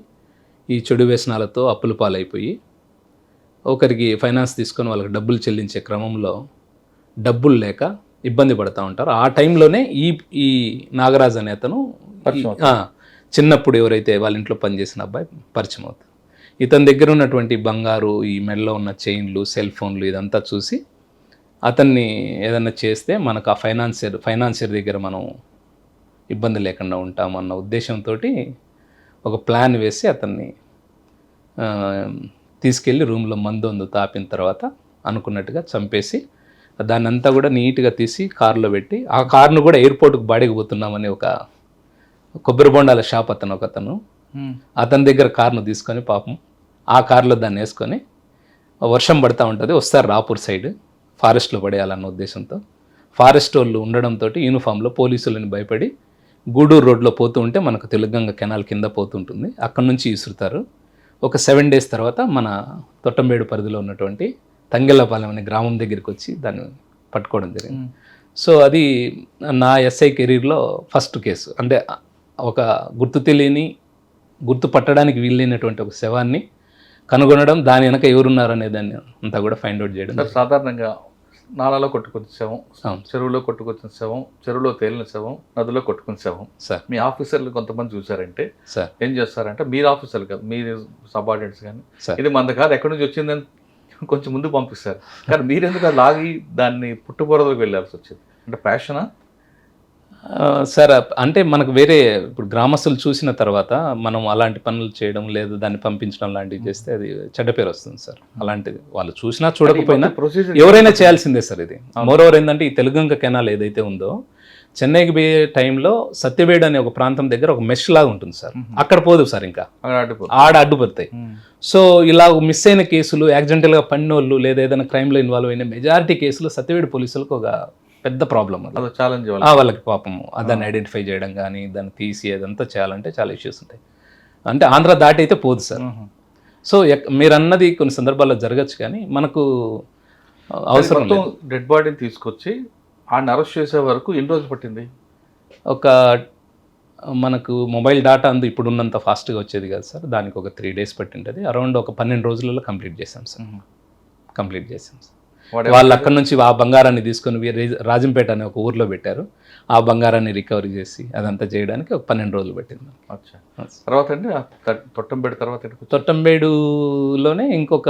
ఈ చెడు వ్యసనాలతో అప్పుల పాలైపోయి ఒకరికి ఫైనాన్స్ తీసుకొని వాళ్ళకి డబ్బులు చెల్లించే క్రమంలో డబ్బులు లేక ఇబ్బంది పడుతూ ఉంటారు. ఆ టైంలోనే ఈ నాగరాజ్ అనే అతను చిన్నప్పుడు ఎవరైతే వాళ్ళ ఇంట్లో పనిచేసిన అబ్బాయి పరిచయం అవుతారు. ఇతని దగ్గర ఉన్నటువంటి బంగారు, ఈ మెడలో ఉన్న చైన్లు, సెల్ ఫోన్లు ఇదంతా చూసి అతన్ని ఏదన్నా చేస్తే మనకు ఆ ఫైనాన్షియర్ దగ్గర మనం ఇబ్బంది లేకుండా ఉంటామన్న ఉద్దేశంతో ఒక ప్లాన్ వేసి అతన్ని తీసుకెళ్ళి రూమ్లో మందు తాపిన తర్వాత అనుకున్నట్టుగా చంపేసి దాన్ని అంతా కూడా నీట్గా తీసి కారులో పెట్టి, ఆ కారును కూడా ఎయిర్పోర్ట్కి బాడీకి పోతున్నామని ఒక కొబ్బరి బొండాల షాప్ ఒకతను అతని దగ్గర కారును తీసుకొని పాపం ఆ కారులో దాన్ని వేసుకొని వర్షం పడుతూ ఉంటుంది, వస్తారు రాపూర్ సైడ్ ఫారెస్ట్లో పడేయాలన్న ఉద్దేశంతో. ఫారెస్ట్ వాళ్ళు ఉండడంతో యూనిఫామ్లో పోలీసులని భయపడి గూడూరు రోడ్లో పోతూ ఉంటే మనకు తెలుగంగ కెనాల్ కింద పోతుంటుంది, అక్కడి నుంచి ఇసురుతారు. ఒక 7 days తర్వాత మన తొట్టంబేడు పరిధిలో ఉన్నటువంటి తంగెళ్ళపాలెం అనే గ్రామం దగ్గరికి వచ్చి దాన్ని పట్టుకోవడం జరిగింది. సో అది నా ఎస్ఐ కెరీర్లో ఫస్ట్ కేసు. అంటే ఒక గుర్తు పట్టడానికి వీలైనటువంటి ఒక శవాన్ని కనుగొనడం, దాని వెనక ఎవరున్నారనే దాన్ని అంతా కూడా ఫైండ్ అవుట్ చేయడం. సాధారణంగా నాలలో కొట్టుకొచ్చిన శవం, చెరువులో కొట్టుకొచ్చిన శవం, చెరువులో తేలిన శవం, నదిలో కొట్టుకున్న శవం. సార్ మీ ఆఫీసర్లు కొంతమంది చూసారంటే సార్ ఏం ఏం చేస్తారంటే, మీరు ఆఫీసర్లు కాదు, మీరు సబార్డినేట్స్ కానీ ఇది మంద కాదు ఎక్కడి నుంచి వచ్చిందని కొంచెం ముందు పంపిస్తారు, కానీ మీరు ఎందుకు లాగి దాన్ని పుట్టుబొరదలకు వెళ్ళాల్సి వచ్చింది? అంటే ప్యాషనా? సార్ అంటే మనకు వేరే ఇప్పుడు గ్రామస్తులు చూసిన తర్వాత మనం అలాంటి పనులు చేయడం లేదు దాన్ని పంపించడం లాంటివి చేస్తే అది చెడ్డ పేరు వస్తుంది సార్. అలాంటిది వాళ్ళు చూసినా చూడకపోయినా ప్రొసీజర్ ఎవరైనా చేయాల్సిందే సార్ ఇది. మోరోవర్ ఏంటంటే ఈ తెలుగంగ కెనాల్ ఏదైతే ఉందో చెన్నైకి పోయే టైంలో సత్యవేడ్ అనే ఒక ప్రాంతం దగ్గర ఒక మెష్ లాగా ఉంటుంది సార్. అక్కడ పోదు సార్, ఇంకా ఆడ అడ్డుపడతాయి. సో ఇలా మిస్ అయిన కేసులు, యాక్సిడెంటల్గా పడినోళ్ళు లేదా ఏదైనా క్రైమ్లో ఇన్వాల్వ్ అయిన మెజారిటీ కేసులు సత్యవేడ్ పోలీసులకు ఒక పెద్ద ప్రాబ్లం అది. ఛాలెంజ్ వాళ్ళకి పాపము దాన్ని ఐడెంటిఫై చేయడం కానీ దాన్ని తీసి అదంతా చేయాలంటే చాలా ఇష్యూస్ ఉంటాయి. అంటే ఆంధ్ర దాటి అయితే పోదు సార్. సో మీరు అన్నది కొన్ని సందర్భాల్లో జరగచ్చు, కానీ మనకు అవసరం లేదు. డెడ్ బాడీని తీసుకొచ్చి ఆయన అరెస్ట్ చేసే వరకు ఎన్ని రోజులు పట్టింది? ఒక మనకు మొబైల్ డేటా అందు ఇప్పుడు ఉన్నంత ఫాస్ట్గా వచ్చేది కాదు సార్. దానికి ఒక 3 days పట్టింటుంది. అరౌండ్ ఒక 12 రోజులలో కంప్లీట్ చేసాం సార్. వాళ్ళు అక్కడ నుంచి ఆ బంగారాన్ని తీసుకొని రాజంపేట అనే ఒక ఊర్లో పెట్టారు. ఆ బంగారాన్ని రికవరీ చేసి అదంతా చేయడానికి ఒక 12 రోజులు పట్టింది. తర్వాత అండి తొట్టంబేడు తర్వాత తొట్టంబేడులోనే ఇంకొక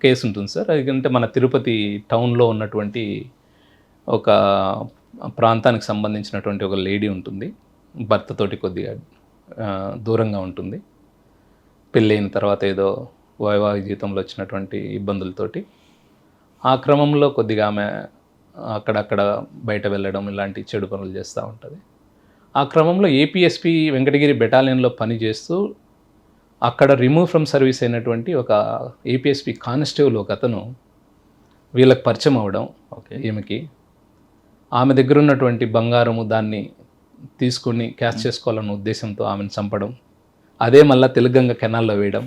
కేసు ఉంటుంది సార్. ఎందుకంటే మన తిరుపతి టౌన్లో ఉన్నటువంటి ఒక ప్రాంతానికి సంబంధించినటువంటి ఒక లేడీ ఉంటుంది. భర్తతోటి కొద్దిగా దూరంగా ఉంటుంది. పెళ్ళైన తర్వాత ఏదో వైవాహిక జీవితంలో వచ్చినటువంటి ఇబ్బందులతోటి ఆ క్రమంలో కొద్దిగా ఆమె అక్కడక్కడ బయట వెళ్ళడం ఇలాంటి చెడు పనులు చేస్తూ ఉంటుంది. ఆ క్రమంలో ఏపీఎస్పీ వెంకటగిరి బెటాలియన్లో పనిచేస్తూ అక్కడ రిమూవ్ ఫ్రమ్ సర్వీస్ అయినటువంటి ఒక ఏపీఎస్పీ కానిస్టేబుల్ ఒక అతను వీళ్ళకి పరిచయం అవ్వడం, ఈమెకి ఆమె దగ్గర ఉన్నటువంటి బంగారము దాన్ని తీసుకుని క్యాష్ చేసుకోవాలన్న ఉద్దేశంతో ఆమెను చంపడం, అదే మళ్ళీ తెలుగంగ కెనాల్లో వేయడం.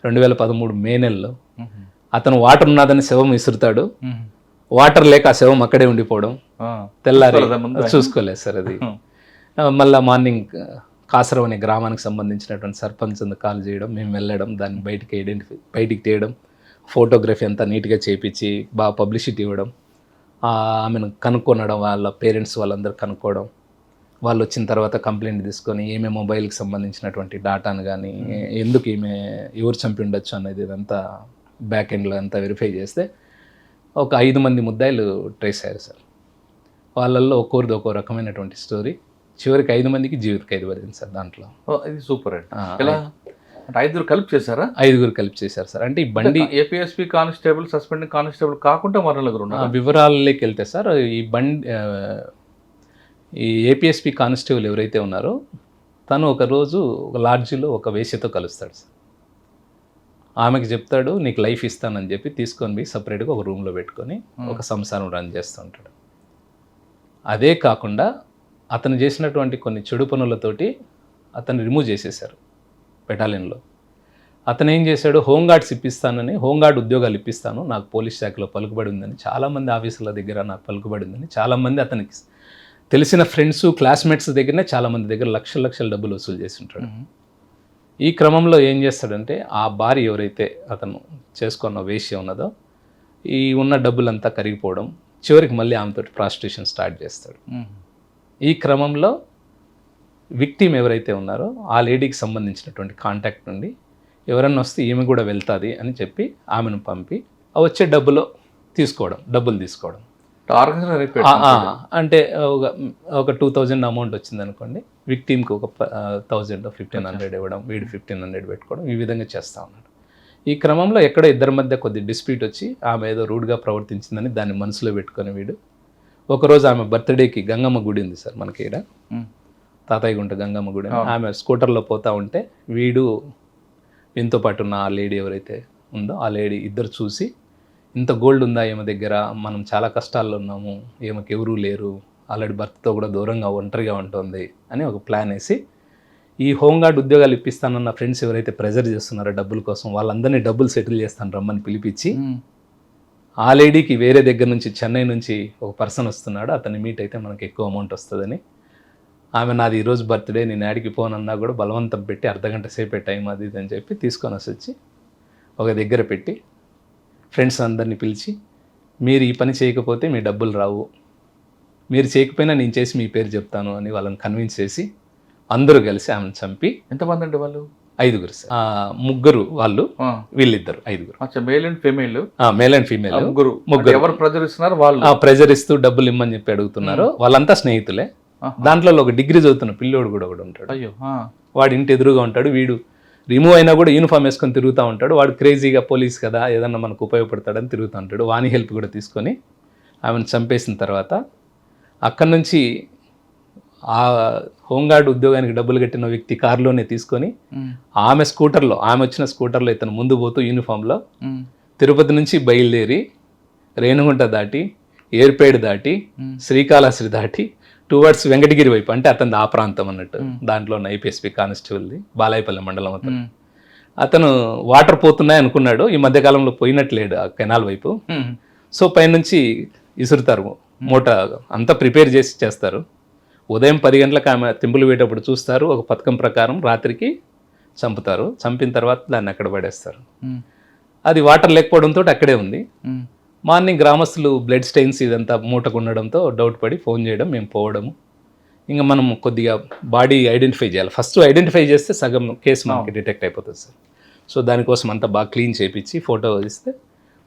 2013 మే నెలలో అతను వాటర్ ఉన్నదని శవం విసురుతాడు. వాటర్ లేక ఆ శవం అక్కడే ఉండిపోవడం, తెల్లారి చూసుకోలేదు సార్ అది. మళ్ళీ మార్నింగ్ కాసరం అనే గ్రామానికి సంబంధించినటువంటి సర్పంచ్ కాల్ చేయడం, మేము వెళ్ళడం, దాన్ని బయటికి తీయడం, ఫోటోగ్రఫీ అంతా నీట్గా చేయించి బాగా పబ్లిసిటీ ఇవ్వడం, ఆమెను కనుక్కొనడం, వాళ్ళ పేరెంట్స్ వాళ్ళందరూ కనుక్కోవడం, వాళ్ళు వచ్చిన తర్వాత కంప్లైంట్ తీసుకొని ఏమే మొబైల్కి సంబంధించినటువంటి డాటాను కానీ ఎందుకు ఈమె ఎవరు చంపి ఉండొచ్చు అనేది ఇదంతా బ్యాక్ ఎండ్లో అంతా వెరిఫై చేస్తే ఒక 5 మంది ముద్దాయిలు ట్రేస్ అయ్యారు సార్. వాళ్ళల్లో ఒక్కొక్కరిది ఒక్కో రకమైనటువంటి స్టోరీ. చివరికి 5 మందికి జీవిత ఖైదు పడింది సార్. దాంట్లో ఇది సూపర్ అండి. 5 కలిపి చేశారా? 5 కలిపి చేశారు సార్. అంటే ఈ బండి ఏపీఎస్పీ కానిస్టేబుల్, సస్పెండ్ కానిస్టేబుల్ కాకుండా మరొకరు వివరాలలోకి వెళ్తే సార్, ఈ ఏపీఎస్పీ కానిస్టేబుల్ ఎవరైతే ఉన్నారో తను ఒకరోజు ఒక లాడ్జిలో ఒక వేశ్యతో కలుస్తాడు సార్. ఆమెకి చెప్తాడు నీకు లైఫ్ ఇస్తానని చెప్పి తీసుకొని పోయి సపరేట్గా ఒక రూమ్లో పెట్టుకొని ఒక సంసారం రన్ చేస్తూ ఉంటాడు. అదే కాకుండా అతను చేసినటువంటి కొన్ని చెడు పనులతోటి అతన్ని రిమూవ్ చేసేశారు బెటాలియన్లో. అతను ఏం చేశాడు, హోంగార్డ్స్ ఇప్పిస్తానని, హోంగార్డ్ ఉద్యోగాలు ఇప్పిస్తాను, నాకు పోలీస్ శాఖలో పలుకుబడి ఉందని, చాలామంది ఆఫీసుల దగ్గర నాకు పలుకుబడి ఉందని చాలామంది అతనికి తెలిసిన ఫ్రెండ్స్, క్లాస్మేట్స్ దగ్గరనే చాలామంది దగ్గర లక్షల డబ్బులు వసూలు చేసి ఉంటాడు. ఈ క్రమంలో ఏం చేస్తాడంటే ఆ భార్య ఎవరైతే అతను చేసుకున్న వేశ్య ఉన్నదో ఈ ఉన్న డబ్బులంతా కరిగిపోవడం, చివరికి మళ్ళీ ఆమెతో ప్రాస్టిట్యూషన్ స్టార్ట్ చేస్తాడు. ఈ క్రమంలో విక్టిమ్ ఎవరైతే ఉన్నారో ఆ లేడీకి సంబంధించినటువంటి కాంటాక్ట్ నుండి ఎవరన్నా వస్తే ఈమె కూడా వెళ్తుంది అని చెప్పి ఆమెను పంపి వచ్చే డబ్బులు తీసుకోవడం. అంటే ఒక 2000 అమౌంట్ వచ్చింది అనుకోండి, విక్టిమ్కి ఒక 1000 1500 ఇవ్వడం, వీడు 1500 పెట్టుకోవడం, ఈ విధంగా చేస్తూ ఉన్నాడు. ఈ క్రమంలో ఎక్కడో ఇద్దరి మధ్య కొద్ది డిస్ప్యూట్ వచ్చి ఆమె ఏదో రూడ్గా ప్రవర్తించిందని దాన్ని మనసులో పెట్టుకొని వీడు ఒకరోజు ఆమె బర్త్డేకి గంగమ్మ గుడి ఉంది సార్ మనకి ఇక్కడ, తాతయ్య గుంట గంగమ్మ గుడి, ఆమె స్కూటర్లో పోతూ ఉంటే వీడు వీనితో పాటు ఉన్న ఆ లేడీ ఎవరైతే ఉందో ఆ లేడీ ఇద్దరు చూసి ఇంత గోల్డ్ ఉందా ఈమె దగ్గర, మనం చాలా కష్టాల్లో ఉన్నాము, ఈమెకి ఎవరూ లేరు, ఆల్రెడీ భర్తతో కూడా దూరంగా ఒంటరిగా ఉంటుంది అని ఒక ప్లాన్ వేసి ఈ హోంగార్డ్ ఉద్యోగాలు ఇప్పిస్తానన్న ఫ్రెండ్స్ ఎవరైతే ప్రెజర్ చేస్తున్నారో డబ్బుల కోసం వాళ్ళందరినీ డబ్బులు సెటిల్ చేస్తాను రమ్మని పిలిపించి ఆ లేడీకి వేరే దగ్గర నుంచి చెన్నై నుంచి ఒక పర్సన్ వస్తున్నాడు, అతన్ని మీట్ అయితే మనకి ఎక్కువ అమౌంట్ వస్తుందని, ఆమె నాది ఈరోజు బర్త్డే నేను యాడికి పోనన్నా కూడా బలవంతం పెట్టి అర్ధగంట సేపే టైం అది ఇది అని చెప్పి తీసుకొని వచ్చి ఒక దగ్గర పెట్టి ఫ్రెండ్స్ అందరినీ పిలిచి మీరు ఈ పని చేయకపోతే మీ డబ్బులు రావు, మీరు చేయకపోయినా నేను చేసి మీ పేరు చెప్తాను అని వాళ్ళని కన్విన్స్ చేసి అందరూ కలిసి ఆమెను చంపి. ఎంతమంది అండి వాళ్ళు? 5గురు సార్. ముగ్గురు వాళ్ళు, ఆ. వీళ్ళిద్దరు 5గురు. అచ్చా, male and female male and female ముగ్గురు. ముగ్గురు. ఎవరు ప్రెజర్ ఇస్తున్నారు వాళ్ళు? ప్రెజర్ ఇస్తూ డబ్బులు ఇమ్మని చెప్పి అడుగుతున్నారు. వాళ్ళంతా స్నేహితులే. ఆహా. దాంట్లో ఒక డిగ్రీ చదువుతున్న పిల్లోడు కూడా ఒకడు ఉంటాడు. అయ్యో. వాడి ఇంటి ఎదురుగా ఉంటాడు. వీడు రిమూవ్ అయినా కూడా యూనిఫామ్ వేసుకొని తిరుగుతూ ఉంటాడు. వాడు క్రేజీగా పోలీస్ కదా, ఏదన్నా మనకు ఉపయోగపడతాడని తిరుగుతూ ఉంటాడు. వాని హెల్ప్ కూడా తీసుకొని ఆమెను చంపేసిన తర్వాత అక్కడి నుంచి ఆ హోంగార్డ్ ఉద్యోగానికి డబ్బులు కట్టిన వ్యక్తి కారులోనే తీసుకొని ఆమె స్కూటర్లో, ఆమె వచ్చిన స్కూటర్లో ఇతను ముందు పోతూ యూనిఫామ్లో తిరుపతి నుంచి బయలుదేరి రేణుగుంట దాటి, ఏర్పేడు దాటి, శ్రీకాళహస్తి దాటి టువర్డ్స్ వెంకటగిరి వైపు, అంటే అతను ఆ ప్రాంతం అన్నట్టు. దాంట్లో ఉన్న ఐపీఎస్పీ కానిస్టేబుల్ది, బాలాయపల్లి మండలం. అతను వాటర్ పోతున్నాయి అనుకున్నాడు. ఈ మధ్యకాలంలో పోయినట్లేడు ఆ కెనాల్ వైపు. సో పైనుంచి ఇసురుతారు, మూట అంతా ప్రిపేర్ చేసి చేస్తారు. ఉదయం 10 గంటలకు ఆమె తింపులు వేటప్పుడు చూస్తారు. ఒక పథకం ప్రకారం రాత్రికి చంపుతారు. చంపిన తర్వాత దాన్ని అక్కడ పడేస్తారు. అది వాటర్ లేకపోవడంతో అక్కడే ఉంది. మార్నింగ్ గ్రామస్తులు బ్లడ్ స్టెయిన్స్ ఇదంతా మూటకు ఉండడంతో డౌట్ పడి ఫోన్ చేయడం, మేము పోవడము. ఇంకా మనం కొద్దిగా బాడీ ఐడెంటిఫై చేయాలి. ఫస్ట్ ఐడెంటిఫై చేస్తే సగం కేసు మనకి డిటెక్ట్ అయిపోతుంది సార్. సో దానికోసం అంతా బాగా క్లీన్ చేయించి ఫోటో ఇస్తే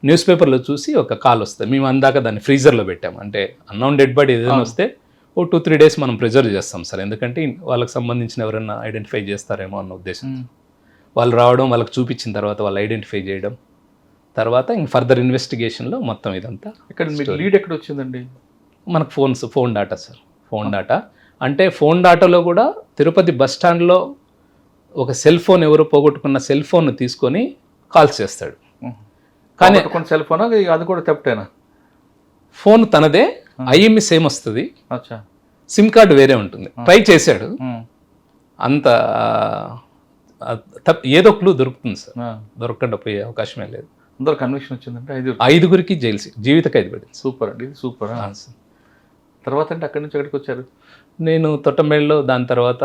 న్యూస్ పేపర్లో చూసి ఒక కాల్ వస్తుంది. మేము అందాక దాన్ని ఫ్రీజర్లో పెట్టాము. అంటే అన్నౌన్ డెడ్ బాడీ ఏదైనా వస్తే 2-3 డేస్ మనం ప్రిజర్వ్ చేస్తాం సార్. ఎందుకంటే వాళ్ళకి సంబంధించిన ఎవరైనా ఐడెంటిఫై చేస్తారేమో అన్న ఉద్దేశం. వాళ్ళు రావడం, వాళ్ళకి చూపించిన తర్వాత వాళ్ళు ఐడెంటిఫై చేయడం, తర్వాత ఇంక ఫర్దర్ ఇన్వెస్టిగేషన్లో మొత్తం ఇదంతా. ఇక్కడ మీకు లీడ్ ఎక్కడ వచ్చిందండి? మనకు phone data sir. Phone data అంటే ఫోన్ డాటాలో కూడా తిరుపతి బస్ స్టాండ్లో ఒక సెల్ ఫోన్ ఎవరో పోగొట్టుకున్న సెల్ ఫోన్ తీసుకొని కాల్స్ చేస్తాడు. కానీ సెల్ ఫోన్ అది కూడా తెప్టేనా? ఫోన్ ఫోన్ తనదే, ఐఎంఈ సేమ్ వస్తుంది, అచ్చా, సిమ్ కార్డు వేరే ఉంటుంది. ట్రై చేశాడు, అంత ఏదో క్లూ దొరుకుతుంది సార్. దొరకకుండా పోయే అవకాశమే లేదు. అందరూ కన్విక్షన్ వచ్చిందంటే 5గురికి జీవిత ఖైదు పడింది. సూపర్ అండి, ఇది సూపర్. తర్వాత అంటే అక్కడి నుంచి ఎక్కడికి వచ్చారు? నేను తొట్టంబేడులో, దాని తర్వాత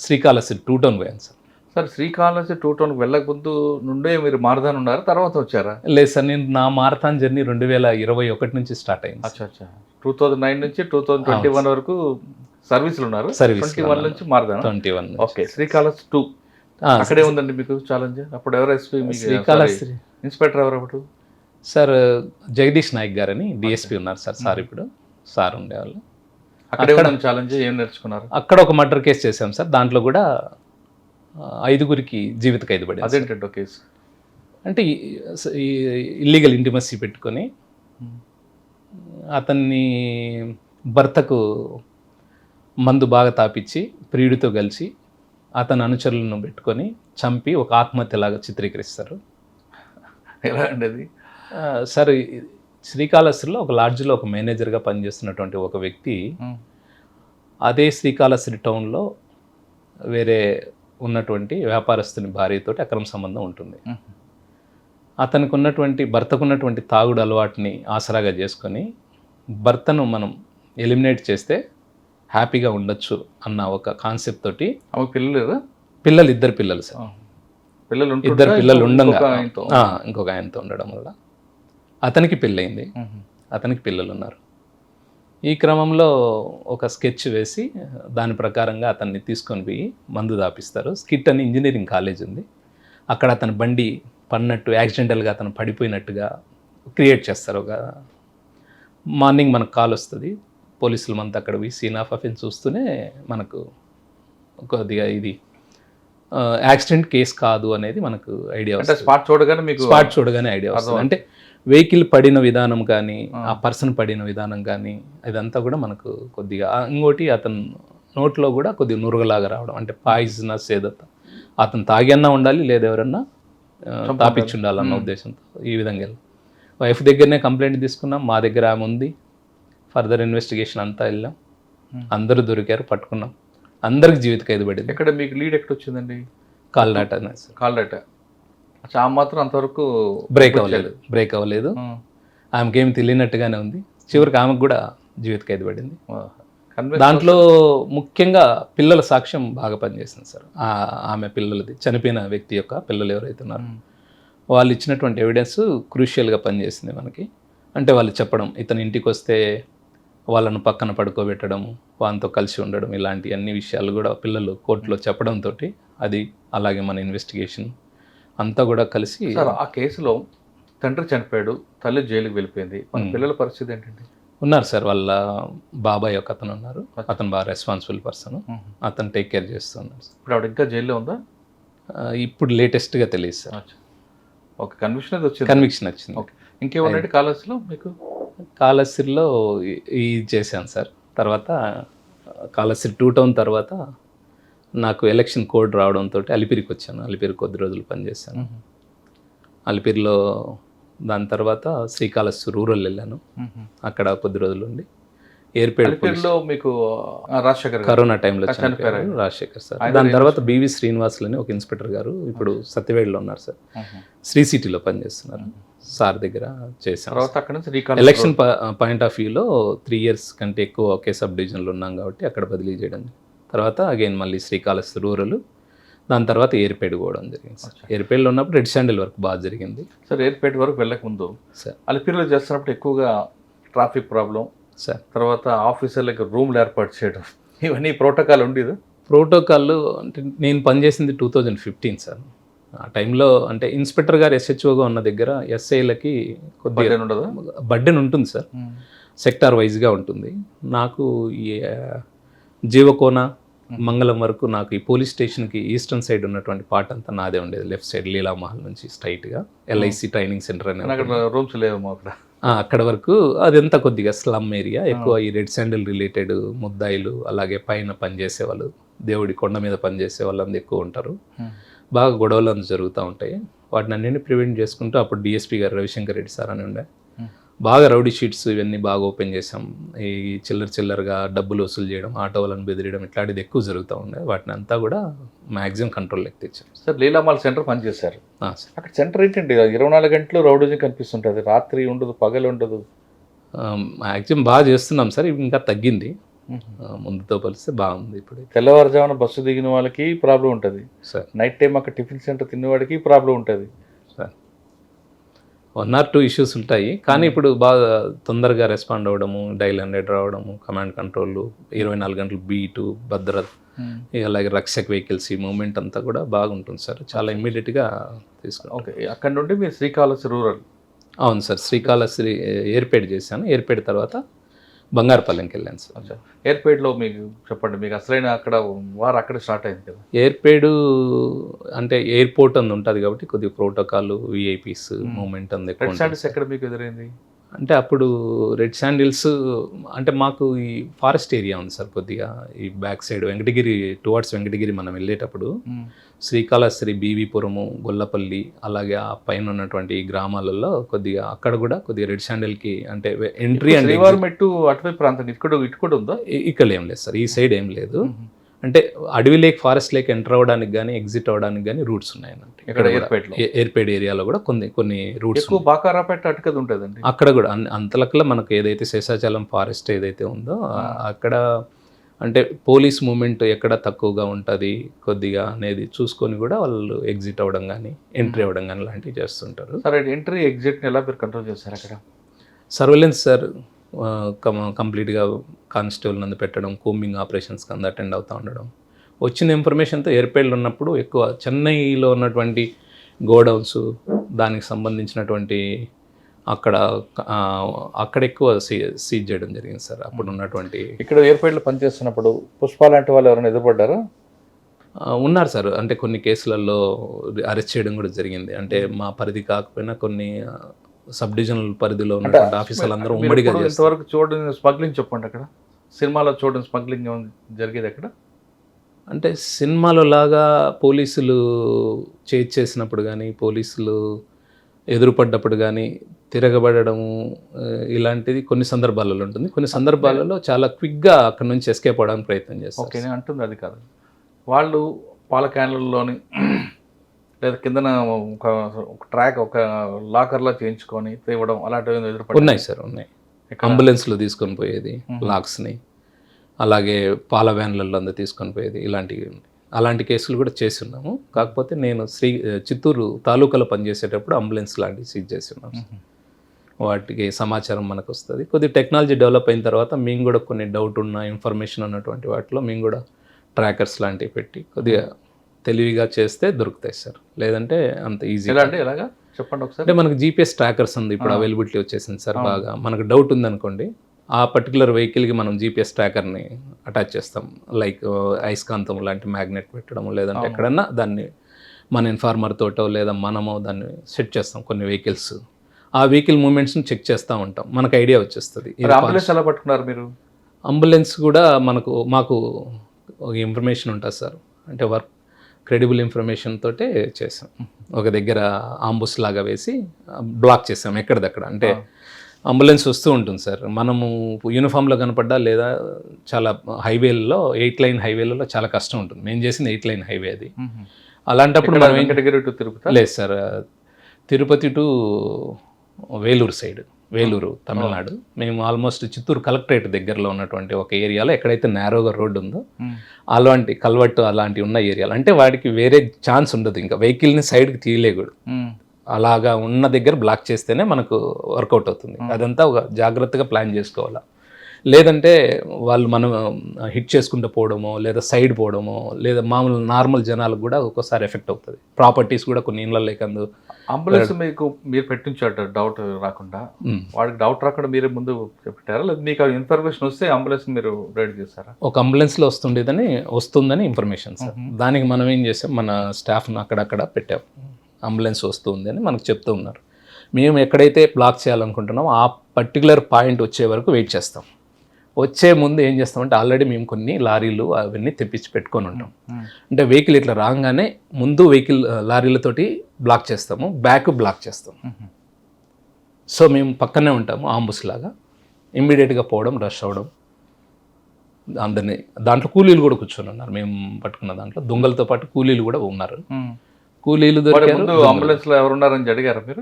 శ్రీకాళహస్తి 2 టౌన్ పోయాను సార్. సార్, శ్రీకాళహస్తి 2 టౌన్కి వెళ్ళక ముందు నుండే మీరు మారదాన్ ఉన్నారు, తర్వాత వచ్చారా? లేదు సార్, నేను నా మారథాన్ జర్నీ 2021 నుంచి స్టార్ట్ అయింది. అచ్చా అచ్చా. 2009 నుంచి 2021 వరకు సర్వీసులు ఉన్నారు. 21 నుంచి మారదాన్. 21. ఓకే. శ్రీకాళహస్తి 2 అక్కడే ఉందండి మీకు ఛాలెంజ్. అప్పుడు ఎవరు ఎస్పీ? శ్రీకాళహస్తి ఇన్స్పెక్టర్ ఎవరు అప్పుడు? సార్ జగదీష్ నాయక్ గారని డిఎస్పీ ఉన్నారు సార్. సార్ ఇప్పుడు సార్ ఉండేవాళ్ళు. అక్కడే ఉన్న ఛాలెంజ్ ఏం నేర్చుకున్నారు? అక్కడ ఒక మర్డర్ కేసు చేశాం సార్. దాంట్లో కూడా 5గురికి జీవిత ఖైదు పడింది. అదేంటంటే కేసు అంటే ఇల్లీగల్ ఇంటిమసీ పెట్టుకొని అతన్ని భర్తకు మందు బాగా తాపిచ్చి ప్రియుడితో కలిసి అతని అనుచరులను పెట్టుకొని చంపి ఒక ఆత్మహత్యలాగా చిత్రీకరిస్తారు. ఎలా అండి అది? సార్, శ్రీకాళహస్తిలో ఒక లాడ్జ్లో ఒక మేనేజర్గా పనిచేస్తున్నటువంటి ఒక వ్యక్తి అదే శ్రీకాళహస్తి టౌన్లో వేరే ఉన్నటువంటి వ్యాపారస్తుని భార్యతోటి అక్రమ సంబంధం ఉంటుంది. అతనికి ఉన్నటువంటి, భర్తకు ఉన్నటువంటి తాగుడు అలవాటుని ఆసరాగా చేసుకొని భర్తను మనం ఎలిమినేట్ చేస్తే హ్యాపీగా ఉండొచ్చు అన్న ఒక కాన్సెప్ట్ తోటి. పిల్లలు 2 పిల్లలు సార్. 2 పిల్లలు ఉండగా ఇంకొక ఆయనతో ఉండడం వల్ల అతనికి పెళ్ళయింది, అతనికి పిల్లలు ఉన్నారు. ఈ క్రమంలో ఒక స్కెచ్ వేసి దాని ప్రకారంగా అతన్ని తీసుకొని పోయి మందు దాపిస్తారు. స్కిట్ అని ఇంజనీరింగ్ కాలేజ్ ఉంది, అక్కడ అతని బండి పడినట్టు, యాక్సిడెంటల్గా అతను పడిపోయినట్టుగా క్రియేట్ చేస్తారు. ఒక మార్నింగ్ మనకు కాల్ వస్తుంది, పోలీసులు మనతో అక్కడ పోయి సీన్ ఆఫ్ అఫెన్స్ చూస్తూనే మనకు కొద్దిగా ఇది యాక్సిడెంట్ కేసు కాదు అనేది మనకు ఐడియా వస్తుంది. స్పాట్ చూడగానే ఐడియా వస్తుంది. అంటే వెహికల్ పడిన విధానం కానీ, ఆ పర్సన్ పడిన విధానం కానీ, ఇదంతా కూడా మనకు కొద్దిగా. ఇంకోటి, అతను నోట్లో కూడా కొద్దిగా నురగలాగా రావడం, అంటే పాయిజనస్ ఏదో అతను తాగన్నా ఉండాలి, లేదా ఎవరన్నా తాపిచ్చి ఉండాలన్న ఉద్దేశంతో ఈ విధంగా వెళ్ళాం. వైఫ్ దగ్గరనే కంప్లైంట్ తీసుకున్నాం, మా దగ్గర ఆమె ఉంది. ఫర్దర్ ఇన్వెస్టిగేషన్ అంతా వెళ్ళాం, అందరూ దొరికారు, పట్టుకున్నాం. అందరికి జీవిత ఖైదు పడింది. ఎక్కడ మీకు లీడ్ ఎక్కడ వచ్చిందండి? Call data. ఆ మాత్రం అంతవరకు బ్రేక్ అవ్వలేదు. ఆమెకి ఏమి తెలియనట్టుగానే ఉంది. చివరికి ఆమెకు కూడా జీవిత ఖైదు పడింది. దాంట్లో ముఖ్యంగా పిల్లల సాక్ష్యం బాగా పనిచేసింది సార్. ఆమె పిల్లలది, చనిపోయిన వ్యక్తి యొక్క పిల్లలు ఎవరైతే ఉన్నారో వాళ్ళు ఇచ్చినటువంటి ఎవిడెన్స్ క్రూషియల్గా పనిచేసింది మనకి. అంటే వాళ్ళు చెప్పడం, ఇతను ఇంటికి వస్తే వాళ్ళను పక్కన పడుకోబెట్టడం, వాళ్ళతో కలిసి ఉండడం, ఇలాంటి అన్ని విషయాలు కూడా పిల్లలు కోర్టులో చెప్పడంతో అది అలాగే మన ఇన్వెస్టిగేషన్ అంతా కూడా కలిసి. సార్ ఆ కేసులో తండ్రి చనిపోయాడు, తల్లి జైలుకి వెళ్ళిపోయింది, మన పిల్లల పరిస్థితి ఏంటండి? ఉన్నారు సార్, వాళ్ళ బాబాయ్ ఒక అతను ఉన్నారు, అతను బాగా రెస్పాన్సిబుల్ పర్సన్, అతను టేక్ కేర్ చేస్తున్నాడు. ఇప్పుడు ఆవిడ ఇంకా జైల్లో ఉందా? ఇప్పుడు లేటెస్ట్గా తెలియదు సార్. ఓకే, కన్విక్షన్ అది వచ్చింది. కన్విక్షన్ వచ్చింది. ఓకే, ఇంకేమన్నాడు కాలేజ్లో మీకు? కాళహస్తిలో ఇది చేశాను సార్. తర్వాత కాళహస్తి 2 టౌన్ తర్వాత నాకు ఎలక్షన్ కోడ్ రావడంతో అలిపిరికి వచ్చాను. అలిపిరి కొద్ది రోజులు పనిచేశాను. అలిపిరిలో దాని తర్వాత శ్రీకాళహస్తి రూరల్ వెళ్ళాను, అక్కడ కొద్ది రోజులు ఉండి ఏర్పేటలో మీకు రాజశేఖర్ కరోనా టైంలో చనిపోయారు రాజశేఖర్ సార్. దాని తర్వాత బివి శ్రీనివాసులని ఒక ఇన్స్పెక్టర్ గారు ఇప్పుడు సత్యవేడ్లో ఉన్నారు సార్, శ్రీ సిటీలో పనిచేస్తున్నారు సార్ దగ్గర చేశాను. తర్వాత అక్కడ నుంచి ఎలక్షన్ పాయింట్ ఆఫ్ వ్యూలో 3 years కంటే ఎక్కువ ఒకే సబ్ డివిజన్లో ఉన్నాం కాబట్టి అక్కడ బదిలీ చేయడం. తర్వాత అగైన్ మళ్ళీ శ్రీకాళహస్తి రూరల్, దాని తర్వాత ఏర్పేట పోవడం జరిగింది సార్. ఏర్పేటలో ఉన్నప్పుడు రెడ్ శాండిల్ వర్క్ బాగా జరిగింది సార్. ఏర్పేట వరకు వెళ్ళక ముందు సార్ అలిపిరిలో చేస్తున్నప్పుడు ఎక్కువగా ట్రాఫిక్ ప్రాబ్లం సార్, తర్వాత ఆఫీసర్లకు రూమ్లు ఏర్పాటు చేయడం, ఇవన్నీ ప్రోటోకాల్ ఉండేది. ప్రోటోకాల్ అంటే నేను పనిచేసింది 2015 సార్. ఆ టైంలో అంటే ఇన్స్పెక్టర్ గారు SHOగా ఉన్న దగ్గర ఎస్ఐలకి కొద్దిగా ఉండదు, బర్డెన్ ఉంటుంది సార్, సెక్టార్ వైజ్గా ఉంటుంది. నాకు ఈ జీవకోన మంగళం వరకు నాకు ఈ పోలీస్ స్టేషన్కి ఈస్టర్న్ సైడ్ ఉన్నటువంటి పార్ట్ అంతా నాదే ఉండేది. లెఫ్ట్ సైడ్ లీలామహల్ నుంచి స్ట్రైట్గా LIC ట్రైనింగ్ సెంటర్ అనేది అక్కడ రూమ్స్ లేవు అక్కడ. అక్కడ వరకు అదంతా కొద్దిగా స్లమ్ ఏరియా, ఎక్కువ ఈ రెడ్ శాండిల్ రిలేటెడ్ ముద్దాయిలు, అలాగే పైన పనిచేసే వాళ్ళు, దేవుడి కొండ మీద పనిచేసే వాళ్ళందరూ ఎక్కువ ఉంటారు. బాగా గొడవలు జరుగుతూ ఉంటాయి. వాటిని అన్నింటినీ ప్రివెంట్ చేసుకుంటూ అప్పుడు DSP గారు రవిశంకర్ రెడ్డి సార్ అని ఉండే, బాగా రౌడీ షీట్స్ ఇవన్నీ బాగా ఓపెన్ చేసాం. ఈ చిల్లరగా డబ్బులు వసూలు చేయడం, ఆటో వాళ్ళని బెదిరియడం ఇట్లాంటిది ఎక్కువ జరుగుతూ ఉండే. వాటిని అంతా కూడా మ్యాక్సిమం కంట్రోల్లోకి తెచ్చాం సార్. లీలామాల్ సెంటర్ పనిచేశారు. అక్కడ సెంటర్ ఏంటండి 24 గంటలు రౌడీజం కనిపిస్తుంటుంది, రాత్రి ఉండదు, పగలు ఉండదు. మ్యాక్సిమం బాగా చేస్తున్నాం సార్, ఇంకా తగ్గింది, ముందుతో పోలిస్తే బాగుంది. ఇప్పుడు తెల్లవారుజామున బస్సు దిగిన వాళ్ళకి ప్రాబ్లం ఉంటుంది సార్, నైట్ టైం అక్కడ టిఫిన్ సెంటర్ తినేవాడికి ప్రాబ్లం ఉంటుంది సార్. 1 or 2 ఇష్యూస్ ఉంటాయి, కానీ ఇప్పుడు బాగా తొందరగా రెస్పాండ్ అవ్వడము, డైల్ 100 రావడము, కమాండ్ కంట్రోల్, 24 గంటలు బీటు, భద్రత, అలాగే రక్షక్ వెహికల్స్, ఈ మూమెంట్ అంతా కూడా బాగుంటుంది సార్. చాలా ఇమ్మీడియట్గా తీసుకున్నాం. ఓకే, అక్కడ నుండి మీరు శ్రీకాళహస్తి రూరల్? అవును సార్, శ్రీకాళహస్తి ఏర్పేట చేశాను. ఏర్పేట తర్వాత బంగారుపల్లెంకి వెళ్ళాను సార్. ఏర్పేటలో మీకు చెప్పండి, మీకు అసలైన అక్కడ వారు అక్కడ స్టార్ట్ అయింది కదా? ఏర్పేడు అంటే ఎయిర్పోర్ట్ అందు ఉంటుంది కాబట్టి కొద్దిగా ప్రోటోకాల్, VIPs మూమెంట్ అందు ఎక్కువ. ఎక్కడ మీకు ఎదురైంది అంటే అప్పుడు రెడ్ శాండిల్స్ అంటే మాకు ఈ ఫారెస్ట్ ఏరియా ఉంది సార్, కొద్దిగా ఈ back side Venkatagiri towards Venkatagiri మనం వెళ్ళేటప్పుడు శ్రీకాళహస్తి, బీవీపురము, గొల్లపల్లి, అలాగే ఆ పైన ఉన్నటువంటి గ్రామాలలో కొద్దిగా అక్కడ కూడా కొద్దిగా రెడ్ శాండిల్కి అంటే ఎంట్రీ అండ్ ఎన్విరాన్మెంట్ అటువైపు ప్రాంతం ఇటు కూడా ఉందా? ఇక్కడ ఏం లేదు సార్, ఈ సైడ్ ఏం లేదు. అంటే అడవి లేక్, ఫారెస్ట్ లేక్ ఎంటర్ అవ్వడానికి కానీ ఎగ్జిట్ అవ్వడానికి కానీ రూట్స్ ఉన్నాయన్నమాట. ఇక్కడ ఏర్పేట ఏరియాలో కూడా కొన్ని రూట్స్. బాకారాపేట అటుకది ఉంటుందండి, అక్కడ కూడా అంతలకల్లా మనకు ఏదైతే శేషాచలం ఫారెస్ట్ ఏదైతే ఉందో అక్కడ అంటే పోలీస్ మూమెంట్ ఎక్కడ తక్కువగా ఉంటుంది కొద్దిగా అనేది చూసుకొని కూడా వాళ్ళు ఎగ్జిట్ అవ్వడం కానీ ఎంట్రీ అవ్వడం కానీ లాంటివి చేస్తుంటారు. సరే, ఎంట్రీ ఎగ్జిట్ని ఎలా మీరు కంట్రోల్ చేస్తారు అక్కడ? సర్వేలెన్స్ సార్, కంప్లీట్గా కానిస్టేబుల్ నందు పెట్టడం, కోమింగ్ ఆపరేషన్స్కి అందు అటెండ్ అవుతూ ఉండడం. వచ్చిన ఇన్ఫర్మేషన్తో ఏర్పేటలో ఉన్నప్పుడు ఎక్కువ చెన్నైలో ఉన్నటువంటి గోడౌన్స్, దానికి సంబంధించినటువంటి అక్కడ ఎక్కువ సీజ్ చేయడం జరిగింది సార్. అప్పుడు ఉన్నటువంటి ఇక్కడ ఏర్పేటలో పనిచేస్తున్నప్పుడు పుష్ప లాంటి వాళ్ళు ఎవరైనా ఎదురుపడ్డారా? ఉన్నారు సార్, అంటే కొన్ని కేసులలో అరెస్ట్ చేయడం కూడా జరిగింది. అంటే మా పరిధి కాకపోయినా కొన్ని సబ్ డివిజనల్ పరిధిలో ఉన్నటువంటి ఆఫీసర్లు అందరూ ఉమ్మడిగా ఇంతవరకు చూడండి. స్మగ్లింగ్ చెప్పండి, అక్కడ సినిమాలో చూడండి స్మగ్లింగ్ జరిగేది అక్కడ? అంటే సినిమాలో లాగా పోలీసులు చేసినప్పుడు కానీ, పోలీసులు ఎదురుపడ్డప్పుడు కానీ తిరగబడము ఇలాంటిది కొన్ని సందర్భాలలో ఉంటుంది. కొన్ని సందర్భాలలో చాలా క్విక్గా అక్కడ నుంచి ఎస్కేప్ అవడానికి ప్రయత్నం చేస్తారు. ఓకే, నేను అంటుంది అది కాదు. వాళ్ళు పాల క్యాన్లలోని లేదా కిందన ఒక ట్రాక్, ఒక లాకర్లో చేయించుకొని తేవడం అలాంటివి ఎదురుపడి ఉన్నాయి సార్, ఉన్నాయి. అంబులెన్స్లో తీసుకొని పోయేది లాక్స్ని, అలాగే పాల వ్యాన్లలో అందరూ తీసుకొని పోయేది, ఇలాంటివి ఉన్నాయి. అలాంటి కేసులు కూడా చేసి ఉన్నాము. కాకపోతే నేను చిత్తూరు తాలూకాలో పనిచేసేటప్పుడు అంబులెన్స్ లాంటివి సీజ్ చేసి ఉన్నాము. వాటికి సమాచారం మనకు వస్తుంది. కొద్దిగా టెక్నాలజీ డెవలప్ అయిన తర్వాత మేము కూడా కొన్ని డౌట్ ఉన్న ఇన్ఫర్మేషన్ ఉన్నటువంటి వాటిలో మేము కూడా ట్రాకర్స్ లాంటివి పెట్టి కొద్దిగా తెలివిగా చేస్తే దొరుకుతాయి సార్, లేదంటే అంత ఈజీ. ఎలా అంటే ఎలాగా చెప్పండి ఒకసారి. అంటే మనకు జీపీఎస్ ట్రాకర్స్ ఉంది ఇప్పుడు అవైలబిలిటీ వచ్చేసింది సార్. బాగా మనకు డౌట్ ఉందనుకోండి, ఆ పర్టికులర్ వెహికల్కి మనం జీపీఎస్ ట్రాకర్ని అటాచ్ చేస్తాం. లైక్ అయస్కాంతం లాంటి మ్యాగ్నెట్ పెట్టడం, లేదంటే ఎక్కడన్నా దాన్ని మన ఇన్ఫార్మర్ తోటో లేదా మనమో దాన్ని సెట్ చేస్తాం కొన్ని వెహికల్స్. ఆ వెహికల్ మూమెంట్స్ని చెక్ చేస్తూ ఉంటాం, మనకు ఐడియా వచ్చేస్తుంది. అంబులెన్స్ ఎలా పట్టుకున్నారు మీరు? అంబులెన్స్ కూడా మాకు ఒక ఇన్ఫర్మేషన్ ఉంటుంది సార్, అంటే క్రెడిబుల్ ఇన్ఫర్మేషన్ తోటే చేసాం. ఒక దగ్గర ఆంబుస్ లాగా వేసి బ్లాక్ చేసాం ఎక్కడిదక్కడ. అంటే అంబులెన్స్ వస్తూ ఉంటుంది సార్, మనము యూనిఫామ్లో కనపడ్డా లేదా చాలా హైవేలలో 8 లైన్ హైవేలలో చాలా కష్టం ఉంటుంది. మేము చేసింది 8 లైన్ హైవే అది. అలాంటప్పుడు మనం వెంకటగిరి టు తిరుపతి లేదు sir, Tirupati to Vellore side, Vellore Tamil Nadu. మేము ఆల్మోస్ట్ చిత్తూరు కలెక్టరేట్ దగ్గరలో ఉన్నటువంటి ఒక ఏరియాలో ఎక్కడైతే నేరోగా రోడ్డు ఉందో అలాంటి కల్వర్టు అలాంటివి ఉన్న ఏరియాలు, అంటే వాడికి వేరే ఛాన్స్ ఉండదు, ఇంకా వెహికల్ని సైడ్కి తీయలేకూడదు. అలాగా ఉన్న దగ్గర బ్లాక్ చేస్తేనే మనకు వర్కౌట్ అవుతుంది. అదంతా ఒక జాగ్రత్తగా ప్లాన్ చేసుకోవాలా. లేదంటే వాళ్ళు మనం హిట్ చేసుకుంటూ పోవడమో లేదా సైడ్ పోవడమో లేదా మామూలు నార్మల్ జనాలకు కూడా ఒక్కోసారి ఎఫెక్ట్ అవుతుంది. ప్రాపర్టీస్ కూడా కొన్ని ఇళ్ళ లేకందు. అంబులెన్స్ మీకు మీరు పెట్టించారు డౌట్ రాకుండా, వాడికి డౌట్ రాకుండా మీరే ముందు పెట్టారా, లేదా మీకు ఇన్ఫర్మేషన్ వస్తే అంబులెన్స్ మీరు రెడీ చేస్తారా? ఒక అంబులెన్స్లో వస్తుందని ఇన్ఫర్మేషన్ సార్. దానికి మనం ఏం చేసాం, మన స్టాఫ్ను అక్కడక్కడ పెట్టాం. అంబులెన్స్ వస్తుంది అని మనకు చెప్తూ ఉన్నారు. మేము ఎక్కడైతే బ్లాక్ చేయాలనుకుంటున్నామో ఆ పర్టికులర్ పాయింట్ వచ్చే వరకు వెయిట్ చేస్తాం. వచ్చే ముందు ఏం చేస్తామంటే ఆల్రెడీ మేము కొన్ని లారీలు అవన్నీ తెప్పించి పెట్టుకొని ఉంటాం. అంటే వెహికల్ ఇట్లా రాగానే ముందు వెహికల్ లారీలతోటి బ్లాక్ చేస్తాము, బ్యాక్ బ్లాక్ చేస్తాం. సో మేము పక్కనే ఉంటాము ఆంబుస్ లాగా, ఇమ్మీడియట్గా పోవడం, రష్ అవ్వడం. అందరినీ దాంట్లో కూలీలు కూడా కూర్చొని ఉన్నారు, మేము పట్టుకున్న దాంట్లో దొంగలతో పాటు కూలీలు కూడా ఉన్నారు. కూలీలు దొరికారు. అంబులెన్స్ లో ఎవరున్నారని అడిగారా మీరు?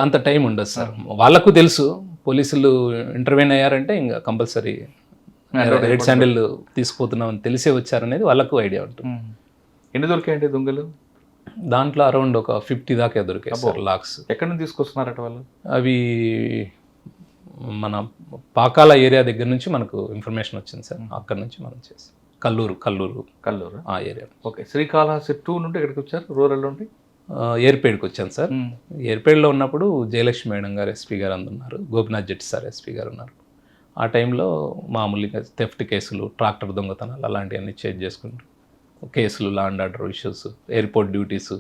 అంత టైం ఉండదు సార్, వాళ్ళకు తెలుసు పోలీసులు ఇంటర్వ్యూన్ అయ్యారంటే ఇంకా కంపల్సరీ రెడ్ శాండిల్ తీసుకుపోతున్నామని తెలిసే వచ్చారనేది వాళ్ళకు ఐడియా ఉంటుంది. ఎన్ని దొరికాయండి దొంగలు? దాంట్లో అరౌండ్ ఒక 50 దాకా దొరికాయి సార్ లాక్స్. ఎక్కడి నుంచి తీసుకొస్తున్నారట వాళ్ళు? అవి మన పాకాల ఏరియా దగ్గర నుంచి మనకు ఇన్ఫర్మేషన్ వచ్చింది సార్, అక్కడ నుంచి మనం చేసాం. కల్లూరు ఆ ఏరియా. ఓకే. శ్రీకాళహస్తి 2 నుండి ఎక్కడికి వచ్చారు? రూరల్ నుండి ఏర్పేడ్కి వచ్చాను సార్. ఏర్పేడ్లో ఉన్నప్పుడు జయలక్ష్మి మేడం గారు ఎస్పీ గారు అందున్నారు, గోపినాథ్ జెట్టి సార్ ఎస్పీ గారు ఉన్నారు. ఆ టైంలో మామూలుగా థెఫ్ట్ కేసులు, ట్రాక్టర్ దొంగతనాలు అలాంటివన్నీ చేంజ్ చేసుకుంటాం. కేసులు, law and order issues, airport duties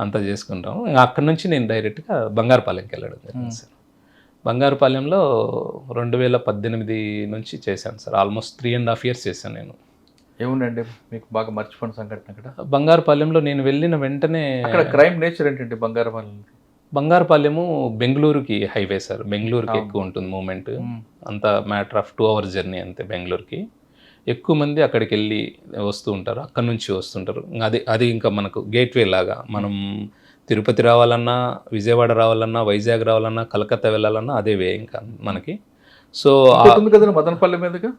అంతా చేసుకుంటాం. అక్కడి నుంచి నేను డైరెక్ట్గా బంగారుపాలెంకి వెళ్ళడం జరిగింది సార్. బంగారుపాలెంలో 2018 నుంచి చేశాను సార్. ఆల్మోస్ట్ 3.5 years చేశాను నేను. ఏముండండి మీకు బాగా మర్చిపోయిన సంఘటన అక్కడ? బంగారుపాలెంలో నేను వెళ్ళిన వెంటనే అక్కడ క్రైమ్ నేచర్ ఏంటంటే బంగారుపాలెము బెంగళూరుకి హైవే సార్, బెంగళూరుకి ఎక్కువ ఉంటుంది మూమెంట్. అంత మ్యాటర్ ఆఫ్ 2 hours జర్నీ అంతే బెంగళూరుకి. ఎక్కువ మంది అక్కడికి వెళ్ళి వస్తూ ఉంటారు, అక్కడి నుంచి వస్తుంటారు. అది ఇంకా మనకు గేట్వే లాగా. మనం తిరుపతి రావాలన్నా, విజయవాడ రావాలన్నా, వైజాగ్ రావాలన్నా, కలకత్తా వెళ్ళాలన్నా అదే వే ఇంకా మనకి. సో కదా మదనపల్లి మీదుగా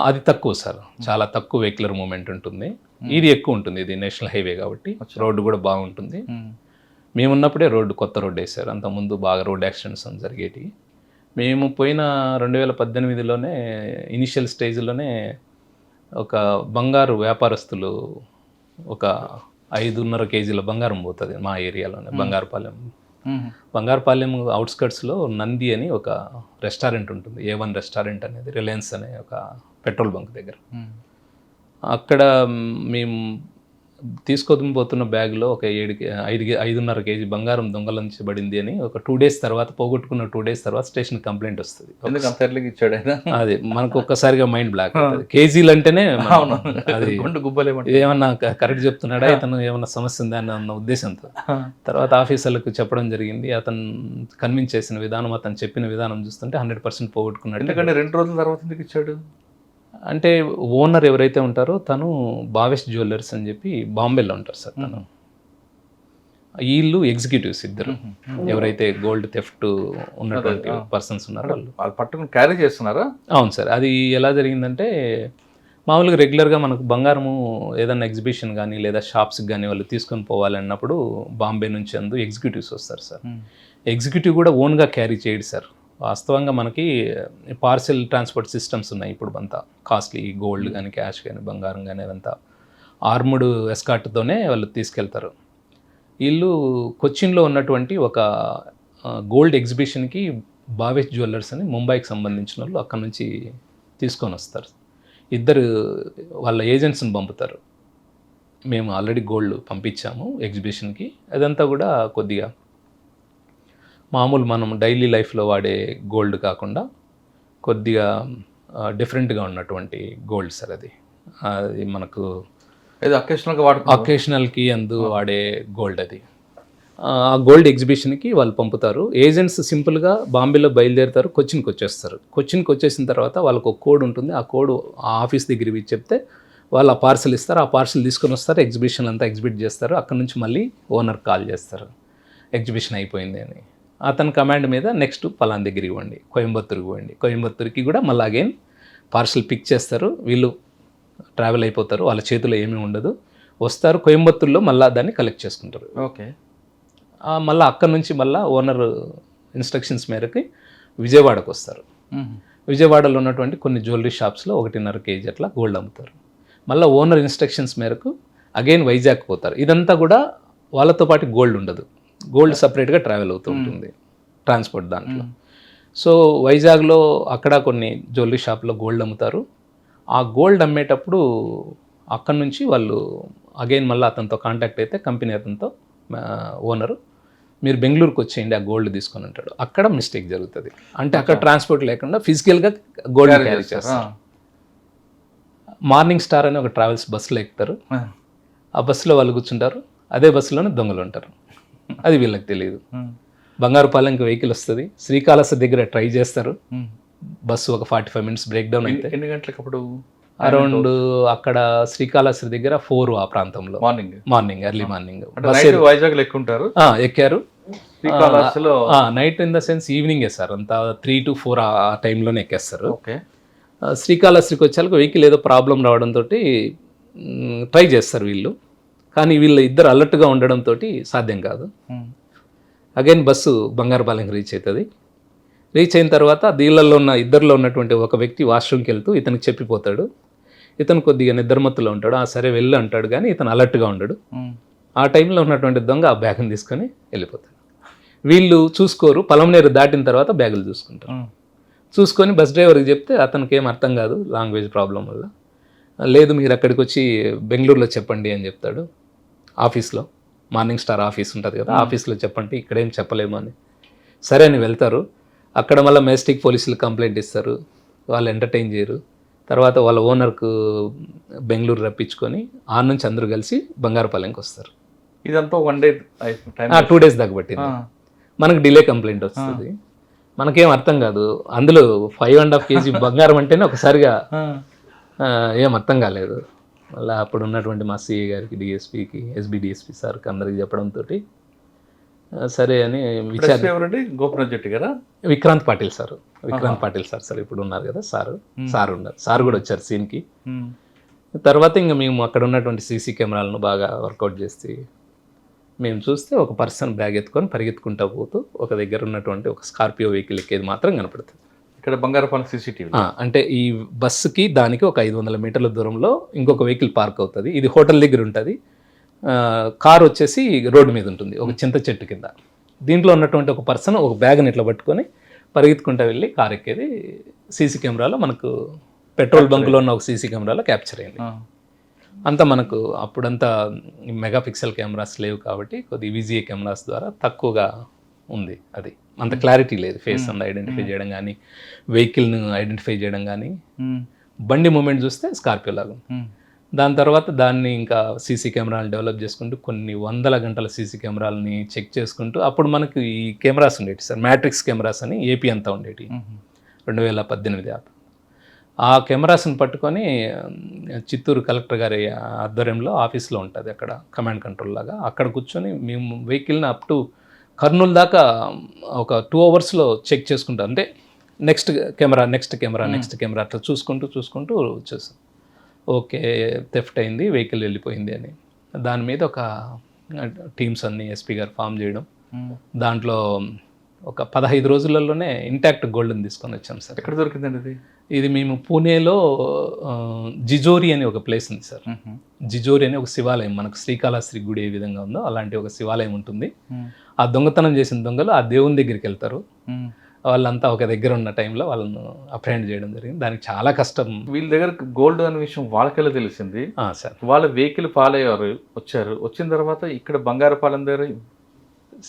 అది తక్కువ సార్, చాలా తక్కువ వెహికులర్ మూమెంట్ ఉంటుంది. ఇది ఎక్కువ ఉంటుంది, ఇది నేషనల్ హైవే కాబట్టి రోడ్డు కూడా బాగుంటుంది. మేమున్నప్పుడే కొత్త రోడ్డు వేశారు, అంతకుముందు బాగా రోడ్ యాక్సిడెంట్స్ జరిగేటి. మేము పోయిన 2018లోనే ఇనిషియల్ స్టేజ్లోనే ఒక బంగారు వ్యాపారస్తులు ఒక 5.5 kgs బంగారం పోతుంది మా ఏరియాలోనే. బంగారుపాలెం అవుట్స్కట్స్లో నంది అని ఒక రెస్టారెంట్ ఉంటుంది, A1 రెస్టారెంట్ అనేది, రిలయన్స్ అనే ఒక పెట్రోల్ బంక్ దగ్గర. అక్కడ మేము తీసుకొని పోతున్న బ్యాగ్లో ఒక 5.5 kg బంగారం దొంగలించబడింది అని ఒక 2 days తర్వాత, పోగొట్టుకున్న 2 days తర్వాత స్టేషన్ కంప్లైంట్ వస్తుంది. అది మనకు ఒక్కసారిగా మైండ్ బ్లాక్ అవుతుంది. కేజీలు అంటేనే అది ఏమన్నా కరెక్ట్ చెప్తున్నాడా, ఇతను ఏమన్నా సమస్య ఉందా అన్న ఉద్దేశంతో తర్వాత ఆఫీసర్లకు చెప్పడం జరిగింది. అతను కన్విన్స్ చేసిన విధానం, అతను చెప్పిన విధానం చూస్తుంటే 100% పోగొట్టుకున్నాడు. ఎందుకంటే 2 రోజుల తర్వాత ఎందుకు ఇచ్చాడు అంటే, ఓనర్ ఎవరైతే ఉంటారో తను భావేష్ జ్యువెలర్స్ అని చెప్పి బాంబేలో ఉంటారు సార్. తను వీళ్ళు ఎగ్జిక్యూటివ్స్ ఇద్దరు, ఎవరైతే గోల్డ్ థెఫ్ట్ ఉన్నటువంటి పర్సన్స్ ఉన్నారో వాళ్ళు పట్టుకుని క్యారీ చేస్తున్నారా? అవును సార్. అది ఎలా జరిగిందంటే, మామూలుగా రెగ్యులర్గా మనకు బంగారము ఏదైనా ఎగ్జిబిషన్ కానీ లేదా షాప్స్కి కానీ వాళ్ళు తీసుకొని పోవాలన్నప్పుడు బాంబే నుంచి ఎగ్జిక్యూటివ్స్ వస్తారు సార్. ఎగ్జిక్యూటివ్ కూడా ఓన్గా క్యారీ చేయడు సార్. వాస్తవంగా మనకి పార్సెల్ ట్రాన్స్పోర్ట్ సిస్టమ్స్ ఉన్నాయి ఇప్పుడు. అంతా కాస్ట్లీ గోల్డ్ కానీ, క్యాష్ కానీ, బంగారం కానీ అదంతా ఆర్ముడ్ ఎస్కార్ట్తోనే వాళ్ళు తీసుకెళ్తారు. వీళ్ళు కొచ్చిన్లో ఉన్నటువంటి ఒక గోల్డ్ ఎగ్జిబిషన్కి భావేష్ జ్యువెలర్స్ అని ముంబైకి సంబంధించిన వాళ్ళు అక్కడ నుంచి తీసుకొని వస్తారు. ఇద్దరు వాళ్ళ ఏజెంట్స్ని పంపుతారు. మేము ఆల్రెడీ గోల్డ్ పంపించాము ఎగ్జిబిషన్కి, అదంతా కూడా కొద్దిగా మామూలు మనం డైలీ లైఫ్లో వాడే గోల్డ్ కాకుండా కొద్దిగా డిఫరెంట్గా ఉన్నటువంటి గోల్డ్ సార్. అది మనకు ఏదో అకేషనల్గా వాడుకో అకేషనల్కి అందు వాడే గోల్డ్ అది. ఆ గోల్డ్ ఎగ్జిబిషన్కి వాళ్ళు పంపుతారు. ఏజెంట్స్ సింపుల్గా బాంబేలో బయలుదేరుతారు, కొచ్చిన్కి వచ్చేస్తారు. కొచ్చిన్కి వచ్చేసిన తర్వాత వాళ్ళకు ఒక కోడ్ ఉంటుంది. ఆ కోడ్ ఆ ఆఫీస్ దగ్గర చెప్తే వాళ్ళు ఆ పార్సల్ ఇస్తారు. ఆ పార్సల్ తీసుకొని వస్తారు, ఎగ్జిబిషన్ అంతా ఎగ్జిబిట్ చేస్తారు. అక్కడ నుంచి మళ్ళీ ఓనర్ కాల్ చేస్తారు ఎగ్జిబిషన్ అయిపోయింది అని. అతని కమాండ్ మీద నెక్స్ట్ పలాన్ దగ్గరికి ఇవ్వండి, కోయంబత్తూరుకి పోండి. కోయంబత్తూరుకి కూడా మళ్ళీ అగైన్ పార్సల్ పిక్ చేస్తారు. వీళ్ళు ట్రావెల్ అయిపోతారు, వాళ్ళ చేతిలో ఏమీ ఉండదు. వస్తారు కోయంబత్తూరులో మళ్ళీ దాన్ని కలెక్ట్ చేసుకుంటారు. ఓకే. మళ్ళీ అక్కడ నుంచి మళ్ళీ ఓనర్ ఇన్స్ట్రక్షన్స్ మేరకు విజయవాడకు వస్తారు. విజయవాడలో ఉన్నటువంటి కొన్ని జ్యువెలరీ షాప్స్లో 1.5 kg అట్లా గోల్డ్ అమ్ముతారు. మళ్ళీ ఓనర్ ఇన్స్ట్రక్షన్స్ మేరకు అగైన్ వైజాగ్ పోతారు. ఇదంతా కూడా వాళ్ళతో పాటు గోల్డ్ ఉండదు, గోల్డ్ సపరేట్గా ట్రావెల్ అవుతూ ఉంటుంది ట్రాన్స్పోర్ట్ దాంట్లో. సో వైజాగ్లో అక్కడ కొన్ని జ్యువెలరీ షాప్లో గోల్డ్ అమ్ముతారు. ఆ గోల్డ్ అమ్మేటప్పుడు అక్కడ నుంచి వాళ్ళు అగైన్ మళ్ళీ అతనితో కాంటాక్ట్ అయితే కంపెనీ అతనితో ఓనరు మీరు బెంగళూరుకి వచ్చేయండి ఆ గోల్డ్ తీసుకొని ఉంటాడు. అక్కడ మిస్టేక్ జరుగుతుంది. అంటే అక్కడ ట్రాన్స్పోర్ట్ లేకుండా ఫిజికల్గా గోల్డ్ క్యారీ చేస్తారు. మార్నింగ్ స్టార్ అని ఒక ట్రావెల్స్ బస్సులో ఎక్కుతారు. ఆ బస్సులో వాళ్ళు కూర్చుంటారు, అదే బస్సులోనే దొంగలు ఉంటారు. అది వీళ్ళకి తెలియదు. బంగారుపాలెంకి వెహికల్ వస్తుంది, శ్రీకాళహస్తి దగ్గర ట్రై చేస్తారు. బస్సు ఒక 45 minutes బ్రేక్ డౌన్ అయితే ఎన్ని గంటలకు అప్పుడు అరౌండ్ అక్కడ శ్రీకాళహస్తి దగ్గర 4 ఆ ప్రాంతంలో మార్నింగ్ ఎర్లీ మార్నింగ్ వైజాగ్ ఎక్కుంటారు. ఎక్కారు శ్రీకాళహస్తిలో నైట్ ఇన్ ద సెన్స్ ఈవినింగే సార్, అంతా 3 to 4 ఆ టైంలోనే ఎక్కేస్తారు. ఓకే. శ్రీకాళహస్తికి వచ్చేలకు వెహికల్ ఏదో ప్రాబ్లం రావడంతో ట్రై చేస్తారు వీళ్ళు, కానీ వీళ్ళు ఇద్దరు అలర్ట్గా ఉండడంతో సాధ్యం కాదు. అగైన్ బస్సు బంగారుపాలెంకి రీచ్ అవుతుంది. రీచ్ అయిన తర్వాత ఇద్దరిలో ఉన్నటువంటి ఒక వ్యక్తి వాష్రూమ్కి వెళ్తూ ఇతనికి చెప్పిపోతాడు. ఇతను కొద్దిగా నిద్రమత్తులో ఉంటాడు. సరే వెళ్ళు అంటాడు, కానీ ఇతను అలర్ట్గా ఉండడు. ఆ టైంలో ఉన్నటువంటి దొంగ ఆ బ్యాగ్ని తీసుకొని వెళ్ళిపోతాడు. వీళ్ళు చూసుకోరు, పలమనేరు దాటిన తర్వాత బ్యాగులు చూసుకుంటారు. చూసుకొని బస్ డ్రైవర్కి చెప్తే అతనికి ఏం అర్థం కాదు లాంగ్వేజ్ ప్రాబ్లం వల్ల. లేదు మీరు అక్కడికి వచ్చి బెంగళూరులో చెప్పండి అని చెప్తాడు. ఆఫీస్లో మార్నింగ్ స్టార్ ఆఫీస్ ఉంటుంది కదా, ఆఫీస్లో చెప్పండి, ఇక్కడేం చెప్పలేము అని. సరే అని వెళ్తారు. అక్కడ మళ్ళీ మెజెస్టిక్ పోలీసులు కంప్లైంట్ ఇస్తారు, వాళ్ళు ఎంటర్టైన్ చేయరు. తర్వాత వాళ్ళ ఓనర్కు బెంగళూరు రప్పించుకొని ఆ నుంచి అందరూ కలిసి బంగారుపాలెంకి వస్తారు. ఇదంతా 1 day టైం, 2 days దాకా పట్టింది. మనకు డిలే కంప్లైంట్ వస్తుంది, మనకేం అర్థం కాదు. అందులో 5.5 kg బంగారం అంటేనే ఒకసారిగా ఏం అర్థం కాలేదు. మళ్ళీ అప్పుడు ఉన్నటువంటి మా సిఏ గారికి, డిఎస్పీకి, ఎస్బీ డిఎస్పీ సార్కి అందరికి చెప్పడంతో సరే అని గోపరాజ్ జెట్టి కదా, విక్రాంత్ పాటిల్ సార్ సార్ ఇప్పుడు ఉన్నారు కదా, సార్ ఉన్నారు. సార్ కూడా వచ్చారు సీన్కి. తర్వాత ఇంకా మేము అక్కడ ఉన్నటువంటి సీసీ కెమెరాలను బాగా వర్కౌట్ చేసి మేము చూస్తే ఒక పర్సన్ బ్యాగ్ ఎత్తుకొని పరిగెత్తుకుంటూ పోతూ ఒక దగ్గర ఉన్నటువంటి ఒక స్కార్పియో వెహికల్ ఎక్కేది మాత్రం కనపడుతుంది. ఇక్కడ బంగారుపాలెం CCTV అంటే ఈ బస్సుకి దానికి ఒక 500 మీటర్ల దూరంలో ఇంకొక వెహికల్ పార్క్ అవుతుంది. ఇది హోటల్ దగ్గర ఉంటుంది. కార్ వచ్చేసి రోడ్డు మీద ఉంటుంది, ఒక చింత చెట్టు కింద. దీంట్లో ఉన్నటువంటి ఒక పర్సన్ ఒక బ్యాగ్ని ఇట్లా పట్టుకొని పరిగెత్తుకుంటూ వెళ్ళి కార్ ఎక్కేది సీసీ కెమెరాలో మనకు పెట్రోల్ బంకులో ఉన్న ఒక సీసీ కెమెరాలో క్యాప్చర్ అయింది. అంతా మనకు అప్పుడంతా మెగాపిక్సెల్ కెమెరాస్ లేవు కాబట్టి కొద్ది VGA కెమెరాస్ ద్వారా తక్కువగా ఉంది. అది అంత క్లారిటీ లేదు. ఫేస్ అంతా ఐడెంటిఫై చేయడం కానీ, వెహికల్ను ఐడెంటిఫై చేయడం కానీ. బండి మూమెంట్ చూస్తే స్కార్పియో లాగా. దాని తర్వాత దాన్ని ఇంకా సీసీ కెమెరాలు డెవలప్ చేసుకుంటూ కొన్ని 100 గంటల సీసీ కెమెరాలని చెక్ చేసుకుంటూ, అప్పుడు మనకు ఈ కెమెరాస్ ఉండేవి సార్, మ్యాట్రిక్స్ కెమెరాస్ అని ఏపీ అంతా ఉండేవి 2018. ఆ కెమెరాస్ని పట్టుకొని చిత్తూరు కలెక్టర్ గారి ఆధ్వర్యంలో ఆఫీస్లో ఉంటుంది అక్కడ కమాండ్ కంట్రోల్ లాగా. అక్కడ కూర్చొని మేము వెహికల్ని అప్ టు కర్నూలు దాకా ఒక 2 hours చెక్ చేసుకుంటాం. అంటే నెక్స్ట్ కెమెరా అట్లా చూసుకుంటూ వచ్చేస్తాం. ఓకే, థెఫ్ట్ అయింది, వెహికల్ వెళ్ళిపోయింది అని. దాని మీద ఒక టీమ్స్ అన్ని ఎస్పీ గారు ఫామ్ చేయడం, దాంట్లో ఒక 15 రోజులలోనే ఇంటాక్ట్ గోల్డ్ని తీసుకొని వచ్చాం సార్. ఎక్కడ దొరికిందండి ఇది? ఇది మేము పూణేలో జిజోరి అని ఒక ప్లేస్ ఉంది సార్. జిజోరి అని ఒక శివాలయం, మనకు శ్రీకాళహస్తి గుడి ఏ విధంగా ఉందో అలాంటి ఒక శివాలయం ఉంటుంది. ఆ దొంగతనం చేసిన దొంగలు ఆ దేవుని దగ్గరికి వెళ్తారు. వాళ్ళంతా ఒక దగ్గర ఉన్న టైంలో వాళ్ళను అప్రహెండ్ చేయడం జరిగింది. దానికి చాలా కష్టం. వీళ్ళ దగ్గర గోల్డ్ అనే విషయం వాళ్ళకెళ్ళి తెలిసింది సార్. వాళ్ళ వెహికల్ ఫాలో అయ్యారు, వచ్చారు. వచ్చిన తర్వాత ఇక్కడ బంగారపాలెం దగ్గర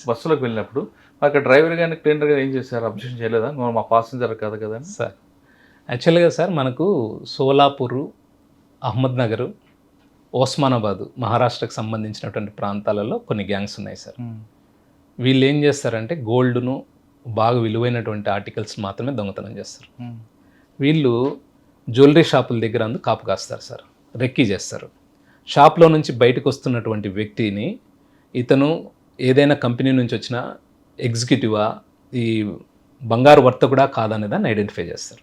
బస్సులోకి వెళ్ళినప్పుడు అక్కడ డ్రైవర్ కానీ క్లీనర్ కానీ ఏం చేశారు? అబ్జెక్షన్ చేయలేదా? మా పాసింజర్ కాదు కదా సార్. యాక్చువల్గా సార్ మనకు సోలాపూరు, అహ్మద్నగర్, ఓస్మానాబాద్ మహారాష్ట్రకు సంబంధించినటువంటి ప్రాంతాలలో కొన్ని గ్యాంగ్స్ ఉన్నాయి సార్. వీళ్ళు ఏం చేస్తారంటే గోల్డ్ను బాగా విలువైనటువంటి ఆర్టికల్స్ మాత్రమే దొంగతనం చేస్తారు. వీళ్ళు జ్యువెలరీ షాపుల దగ్గర అందు కాపు కాస్తారు సార్, రెక్కీ చేస్తారు. షాప్లో నుంచి బయటకు వస్తున్నటువంటి వ్యక్తిని ఇతను ఏదైనా కంపెనీ నుంచి వచ్చిన ఎగ్జిక్యూటివా, ఈ బంగారు వర్తకుడా కాదనే దాన్ని ఐడెంటిఫై చేస్తారు.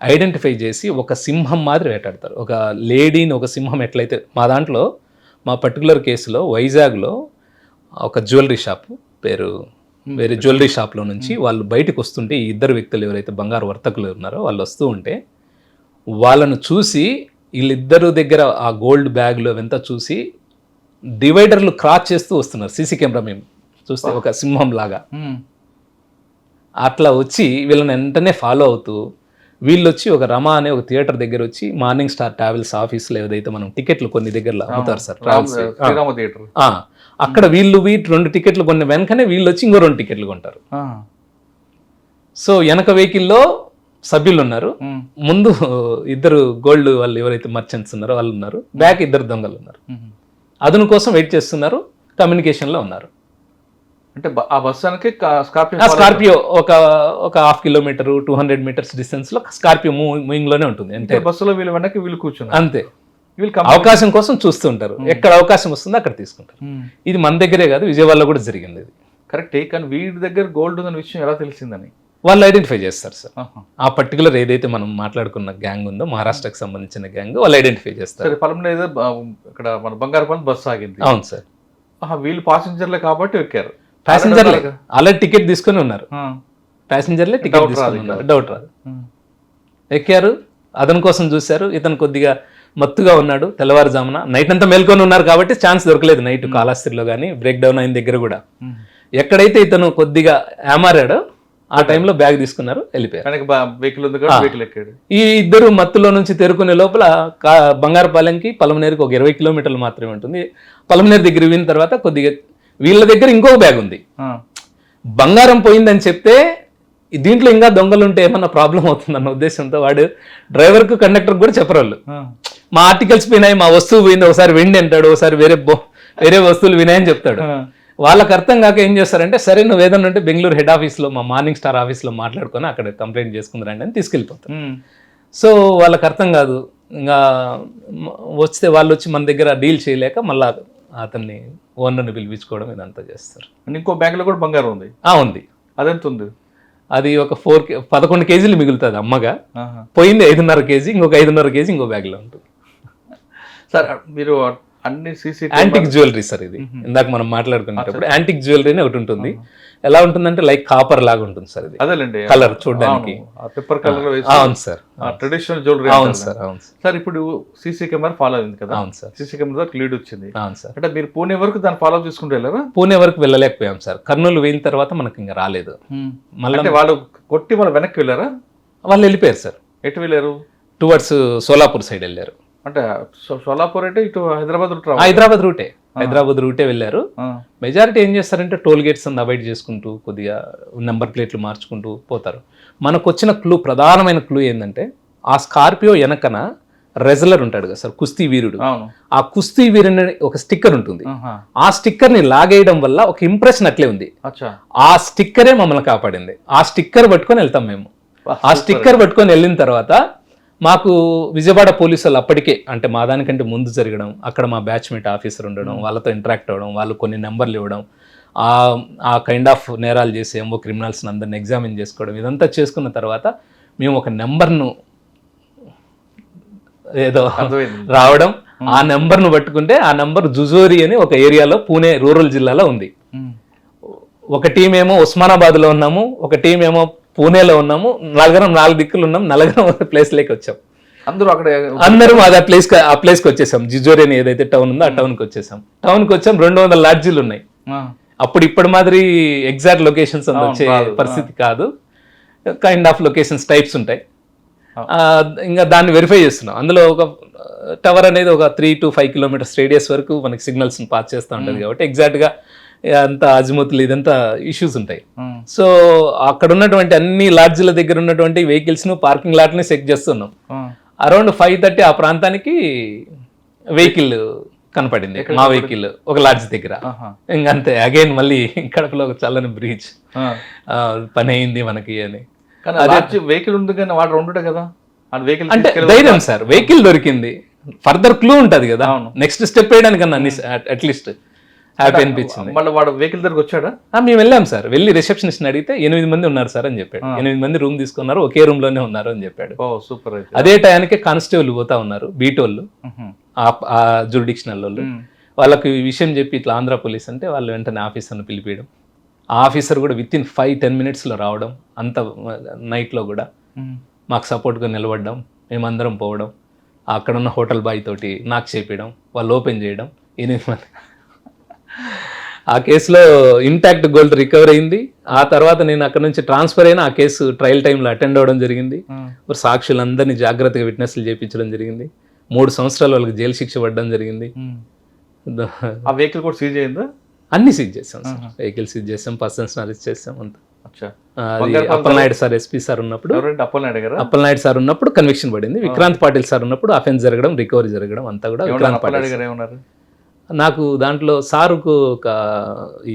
ఐడెంటిఫై చేసి ఒక సింహం మాదిరి వేటాడతారు. ఒక లేడీని ఒక సింహం ఎట్లయితే, మా దాంట్లో మా పర్టికులర్ కేసులో వైజాగ్లో ఒక జ్యువెలరీ షాపు పేరు వేరే జ్యువెలరీ షాప్లో నుంచి వాళ్ళు బయటకు వస్తుంటే ఈ ఇద్దరు వ్యక్తులు ఎవరైతే బంగారు వర్తకులు ఉన్నారో వాళ్ళు వస్తూ ఉంటే వాళ్ళను చూసి వీళ్ళిద్దరు దగ్గర ఆ గోల్డ్ బ్యాగ్లు అవంతా చూసి డివైడర్లు క్రాస్ చేస్తూ వస్తున్నారు. సీసీ కెమెరా మేము చూస్తే ఒక సింహం లాగా అట్లా వచ్చి వీళ్ళని వెంటనే ఫాలో అవుతూ వీళ్ళు వచ్చి ఒక రమా అనే ఒక థియేటర్ దగ్గర వచ్చి మార్నింగ్ స్టార్ ట్రావెల్స్ ఆఫీస్లో ఏదైతే మనం టికెట్లు కొన్ని దగ్గరలో అమ్ముతారు సార్, ట్రావెల్స్ థియేటర్, అక్కడ వీళ్ళు 2 టికెట్లు కొన్ని వెనకనే వీళ్ళు వచ్చి ఇంకో 2 టికెట్లు కొంటారు. సో వెనక వెహికల్లో సభ్యులు ఉన్నారు, ముందు ఇద్దరు గోల్డ్ వాళ్ళు ఎవరైతే మర్చెంట్స్ ఉన్నారో వాళ్ళు ఉన్నారు, బ్యాక్ ఇద్దరు దొంగలు ఉన్నారు. అదును కోసం వెయిట్ చేస్తున్నారు, కమ్యూనికేషన్లో ఉన్నారు. అంటే ఆ బస్సానికి స్కార్పియో ఒక 1/2 కిలోమీటర్ 200 మీటర్స్ డిస్టెన్స్ లో స్కార్పియో మూవింగ్ లోనే ఉంటుంది. అంటే బస్సులో వీళ్ళు వెనక్కి వీళ్ళు కూర్చున్నారు అంతే. వీళ్ళు అవకాశం కోసం చూస్తూ ఉంటారు, ఎక్కడ అవకాశం వస్తుందో అక్కడ తీసుకుంటారు. ఇది మన దగ్గరే కాదు, విజయవాడలో కూడా జరిగింది ఇది. కరెక్టే, కానీ వీడి దగ్గర గోల్డ్ ఉన్న విషయం ఎలా తెలిసిందని వాళ్ళు ఐడెంటిఫై చేస్తారు సార్. ఆ పర్టికులర్ ఏదైతే మనం మాట్లాడుకున్న గ్యాంగ్ ఉందో మహారాష్ట్రకు సంబంధించిన గ్యాంగ్, వాళ్ళు ఐడెంటిఫై చేస్తారు. పొలంలో ఏదో ఇక్కడ మన బంగారపాలెం బస్సు ఆగింది. అవును సార్. వీళ్ళు పాసింజర్లే కాబట్టి ఎక్కారు. ప్యాసింజర్లే ఆల్రెడీ టికెట్ తీసుకుని ఉన్నారు, ప్యాసింజర్లే టికెట్ తీసుకుని ఉన్నారు, డౌట్ రాదు. ఎక్కారు, అతని కోసం చూశారు. ఇతను కొద్దిగా మత్తుగా ఉన్నాడు, తెల్లవారుజామున నైట్ అంతా మేల్కొని ఉన్నారు కాబట్టి ఛాన్స్ దొరకలేదు. నైట్ కాళహస్తిలో కానీ బ్రేక్ డౌన్ అయిన దగ్గర కూడా ఎక్కడైతే ఇతను కొద్దిగా ఏమారాడో ఆ టైంలో బ్యాగ్ తీసుకున్నారు, వెళ్ళిపోయారు. ఈ ఇద్దరు మత్తులో నుంచి తేరుకునే లోపల బంగారపాలెంకి పలమనేరుకి ఒక 20 కిలోమీటర్లు మాత్రమే ఉంటుంది. పలమనేరు దగ్గర విన్న తర్వాత కొద్దిగా వీళ్ళ దగ్గర ఇంకొక బ్యాగ్ ఉంది. బంగారం పోయిందని చెప్తే దీంట్లో ఇంకా దొంగలు ఉంటే ఏమన్నా ప్రాబ్లం అవుతుందన్న ఉద్దేశంతో వాడు డ్రైవర్కు కండక్టర్ కూడా చెప్పరు. వాళ్ళు మా ఆర్టికల్స్ పోయినాయి, మా వస్తువు పోయింది, ఒకసారి వెండి అంటాడు, ఒకసారి వేరే వస్తువులు వినాయని చెప్తాడు. వాళ్ళకి అర్థం కాక ఏం చేస్తారంటే, సరే నువ్వు ఏదన్నా ఉంటే బెంగళూరు హెడ్ ఆఫీస్లో మా మార్నింగ్ స్టార్ ఆఫీస్లో మాట్లాడుకొని అక్కడ కంప్లైంట్ చేసుకుందరండి అని తీసుకెళ్ళిపోతారు. సో వాళ్ళకి అర్థం కాదు. ఇంకా వస్తే వాళ్ళు వచ్చి మన దగ్గర డీల్ చేయలేక మళ్ళీ అతన్ని ఓనర్ని పిలిపించుకోవడం ఇదంతా చేస్తారు. ఇంకో బ్యాగ్లో కూడా బంగారం ఉంది. ఉంది. అదెంత ఉంది? అది ఒక 11 కేజీలు మిగులుతుంది అమ్మగా. పోయింది 5.5 కేజీ, ఇంకొక 5.5 కేజీ ఇంకో బ్యాగ్లో ఉంటుంది. సార్ మీరు అన్ని సీసీ యాంటిక్ జ్యువెలరీ సార్ ఇది. ఇందాక మనం మాట్లాడుకునేటప్పుడు యాంటిక్ జ్యువెలరీ అని ఒకటి ఉంటుంది. ఎలా ఉంటుందంటే లైక్ కాపర్ లాగా ఉంటుంది సార్ ఇది. అదేలేండి, కలర్ చూడడానికి పేపర్ కలర్. అవును సార్, ట్రెడిషనల్ జ్యువెలరీ. అవును సార్. అవును సార్. ఇప్పుడు సీసీ కెమెరా ఫాలో అయింది కదా? అవును సార్. సీసీ కెమెరా లీడ్ వచ్చింది. అవును సార్. అంటే మీరు పూణే వరకు దాన్ని ఫాలో చేసుకుంటూ వెళ్ళారా? పూణే వరకు వెళ్ళలేకపోయాం సార్. కర్నూలు వెళ్ళిన తర్వాత మనకి ఇంకా రాలేదు. మళ్ళీ వాళ్ళు కొట్టి వాళ్ళు వెనక్కి వెళ్ళారా? వాళ్ళు వెళ్ళిపోయారు సార్. ఎటు వెళ్ళారు? టువర్డ్స్ సోలాపూర్ సైడ్ వెళ్ళారు. అంటే సోలాపూర్ అంటే ఇటు హైదరాబాద్ రూటే వెళ్ళారు. మెజారిటీ ఏం చేస్తారంటే టోల్ గేట్స్ అంతా అవాయిడ్ చేసుకుంటూ కొద్దిగా నెంబర్ ప్లేట్లు మార్చుకుంటూ పోతారు. మనకు వచ్చిన ప్రధానమైన క్లూ ఏంటంటే, ఆ స్కార్పియో వెనకన రెజ్లర్ ఉంటాడు కదా సార్, కుస్తీ వీరుడు. ఆ కుస్తీ వీరుని ఒక స్టిక్కర్ ఉంటుంది. ఆ స్టిక్కర్ ని లాగేయడం వల్ల ఒక ఇంప్రెషన్ అట్లే ఉంది. ఆ స్టిక్కరే మమ్మల్ని కాపాడింది. ఆ స్టిక్కర్ పట్టుకొని వెళ్తాం మేము. ఆ స్టిక్కర్ పట్టుకొని వెళ్ళిన తర్వాత మాకు విజయవాడ పోలీసు వాళ్ళు అప్పటికే, అంటే మా దానికంటే ముందు జరగడం, అక్కడ మా బ్యాచ్మేట్ ఆఫీసర్ ఉండడం, వాళ్ళతో ఇంటరాక్ట్ అవ్వడం, వాళ్ళు కొన్ని నెంబర్లు ఇవ్వడం, ఆ కైండ్ ఆఫ్ నేరాలు చేసి ఏమో క్రిమినల్స్ని అందరిని ఎగ్జామిన్ చేసుకోవడం, ఇదంతా చేసుకున్న తర్వాత మేము ఒక నెంబర్ను ఏదో రావడం, ఆ నెంబర్ను పట్టుకుంటే ఆ నెంబర్ జుజోరి అని ఒక ఏరియాలో పూణే రూరల్ జిల్లాలో ఉంది. ఒక టీం ఏమో ఉస్మానాబాద్లో ఉన్నాము, ఒక టీం ఏమో పూణేలో ఉన్నాము, నలుగురం 4 దిక్కులు ఉన్నాం, నలుగురం ప్లేస్లోకి వచ్చాం. అందరూ అక్కడ అందరం అది ఆ ప్లేస్కి వచ్చేసాం. జిజోరి అని ఏదైతే టౌన్ ఉందో ఆ టౌన్కి వచ్చేసాం. టౌన్కి వచ్చాం, 200 లాడ్జీలు ఉన్నాయి. అప్పుడు ఇప్పటి మాదిరి ఎగ్జాక్ట్ లొకేషన్స్ వచ్చే పరిస్థితి కాదు, కైండ్ ఆఫ్ లొకేషన్స్ టైప్స్ ఉంటాయి. ఇంకా దాన్ని వెరిఫై చేస్తున్నాం. అందులో ఒక టవర్ అనేది ఒక 3 to 5 kilometers రేడియస్ వరకు మనకి సిగ్నల్స్ పాస్ చేస్తూ ఉంటుంది కాబట్టి ఎగ్జాక్ట్గా అంత అజిముతులు ఇదంతా ఇష్యూస్ ఉంటాయి. సో అక్కడ ఉన్నటువంటి అన్ని లాడ్జ్ల దగ్గర ఉన్నటువంటి వెహికల్స్ను పార్కింగ్ లాట్ని చెక్ చేస్తున్నాం. అరౌండ్ 5:30 ఆ ప్రాంతానికి వెహికల్ కనపడింది, మా వెహికల్ ఒక లాడ్జ్ దగ్గర. ఇంకంతే, అగైన్ మళ్ళీ కడపలో ఒక చల్లని బ్రీచ్, పని అయింది మనకి అని. వెహికల్ ఉంది కానీ వాడు ఉండుంటే కదా అంటే ధైర్యం సార్, వెహికల్ దొరికింది, ఫర్దర్ క్లూ ఉంటది కదా, నెక్స్ట్ స్టెప్ వేయడానికన్నా అట్లీస్ట్ హ్యాపీ అనిపించింది. మళ్ళీ వాడు వెహికల్ దగ్గరకు వచ్చాడా? మేము వెళ్ళాం సార్, వెళ్ళి రిసెప్షనిస్ట్ అడిగితే 8 మంది ఉన్నారు సార్ అని చెప్పాడు. 8 మంది రూమ్ తీసుకున్నారు, ఒకే రూమ్ లోనే ఉన్నారు అని చెప్పాడు. సూపర్. అదే టయానికి కానిస్టేబుల్ పోతా ఉన్నారు, బీటోళ్ళు, ఆ జ్యూరిడిక్షనల్ వాళ్ళు. వాళ్ళకి ఈ విషయం చెప్పి ఇట్లా ఆంధ్ర పోలీస్ అంటే వాళ్ళు వెంటనే ఆఫీసర్ని పిలిపియడం, ఆ ఆఫీసర్ కూడా వితిన్ 5-10 minutesలో రావడం, అంత నైట్లో కూడా మాకు సపోర్ట్గా నిలబడ్డం, మేమందరం పోవడం, అక్కడ ఉన్న హోటల్ బాయ్ తోటి నాకు చేపించడం, వాళ్ళు ఓపెన్ చేయడం. 8 మంది ఆ కేసులో ఇంటాక్ట్ గోల్డ్ రికవర్ అయింది. ఆ తర్వాత నేను అక్కడ నుంచి ట్రాన్స్ఫర్ అయినా ఆ కేసు ట్రయల్ టైంలో అటెండ్ అవ్వడం జరిగింది. సాక్షులందరినీ జాగ్రత్తగా విట్నెస్లు చేయించడం జరిగింది. 3 సంవత్సరాలు వాళ్ళకి జైలు శిక్ష పడడం జరిగింది. ఆ వెహికల్ కూడా సీజ్ అయిందా? అన్ని సీజ్ చేసాం సార్, వెహికల్ సీజ్ చేసాం, పర్సన్స్ అరెస్ట్ చేసాం అంతా. అప్పలనాయుడు సార్ ఎస్పీ సార్ ఉన్నప్పుడు, అప్పలనాయుడు సార్ ఉన్నప్పుడు కన్విక్షన్ పడింది. విక్రాంత్ పాటిల్ సార్ ఉన్నప్పుడు అఫెన్స్ జరగడం, రికవరీ జరగడం అంతా కూడా విక్రాంత్ పాటిల్. నాకు దాంట్లో సారుకు ఒక ఈ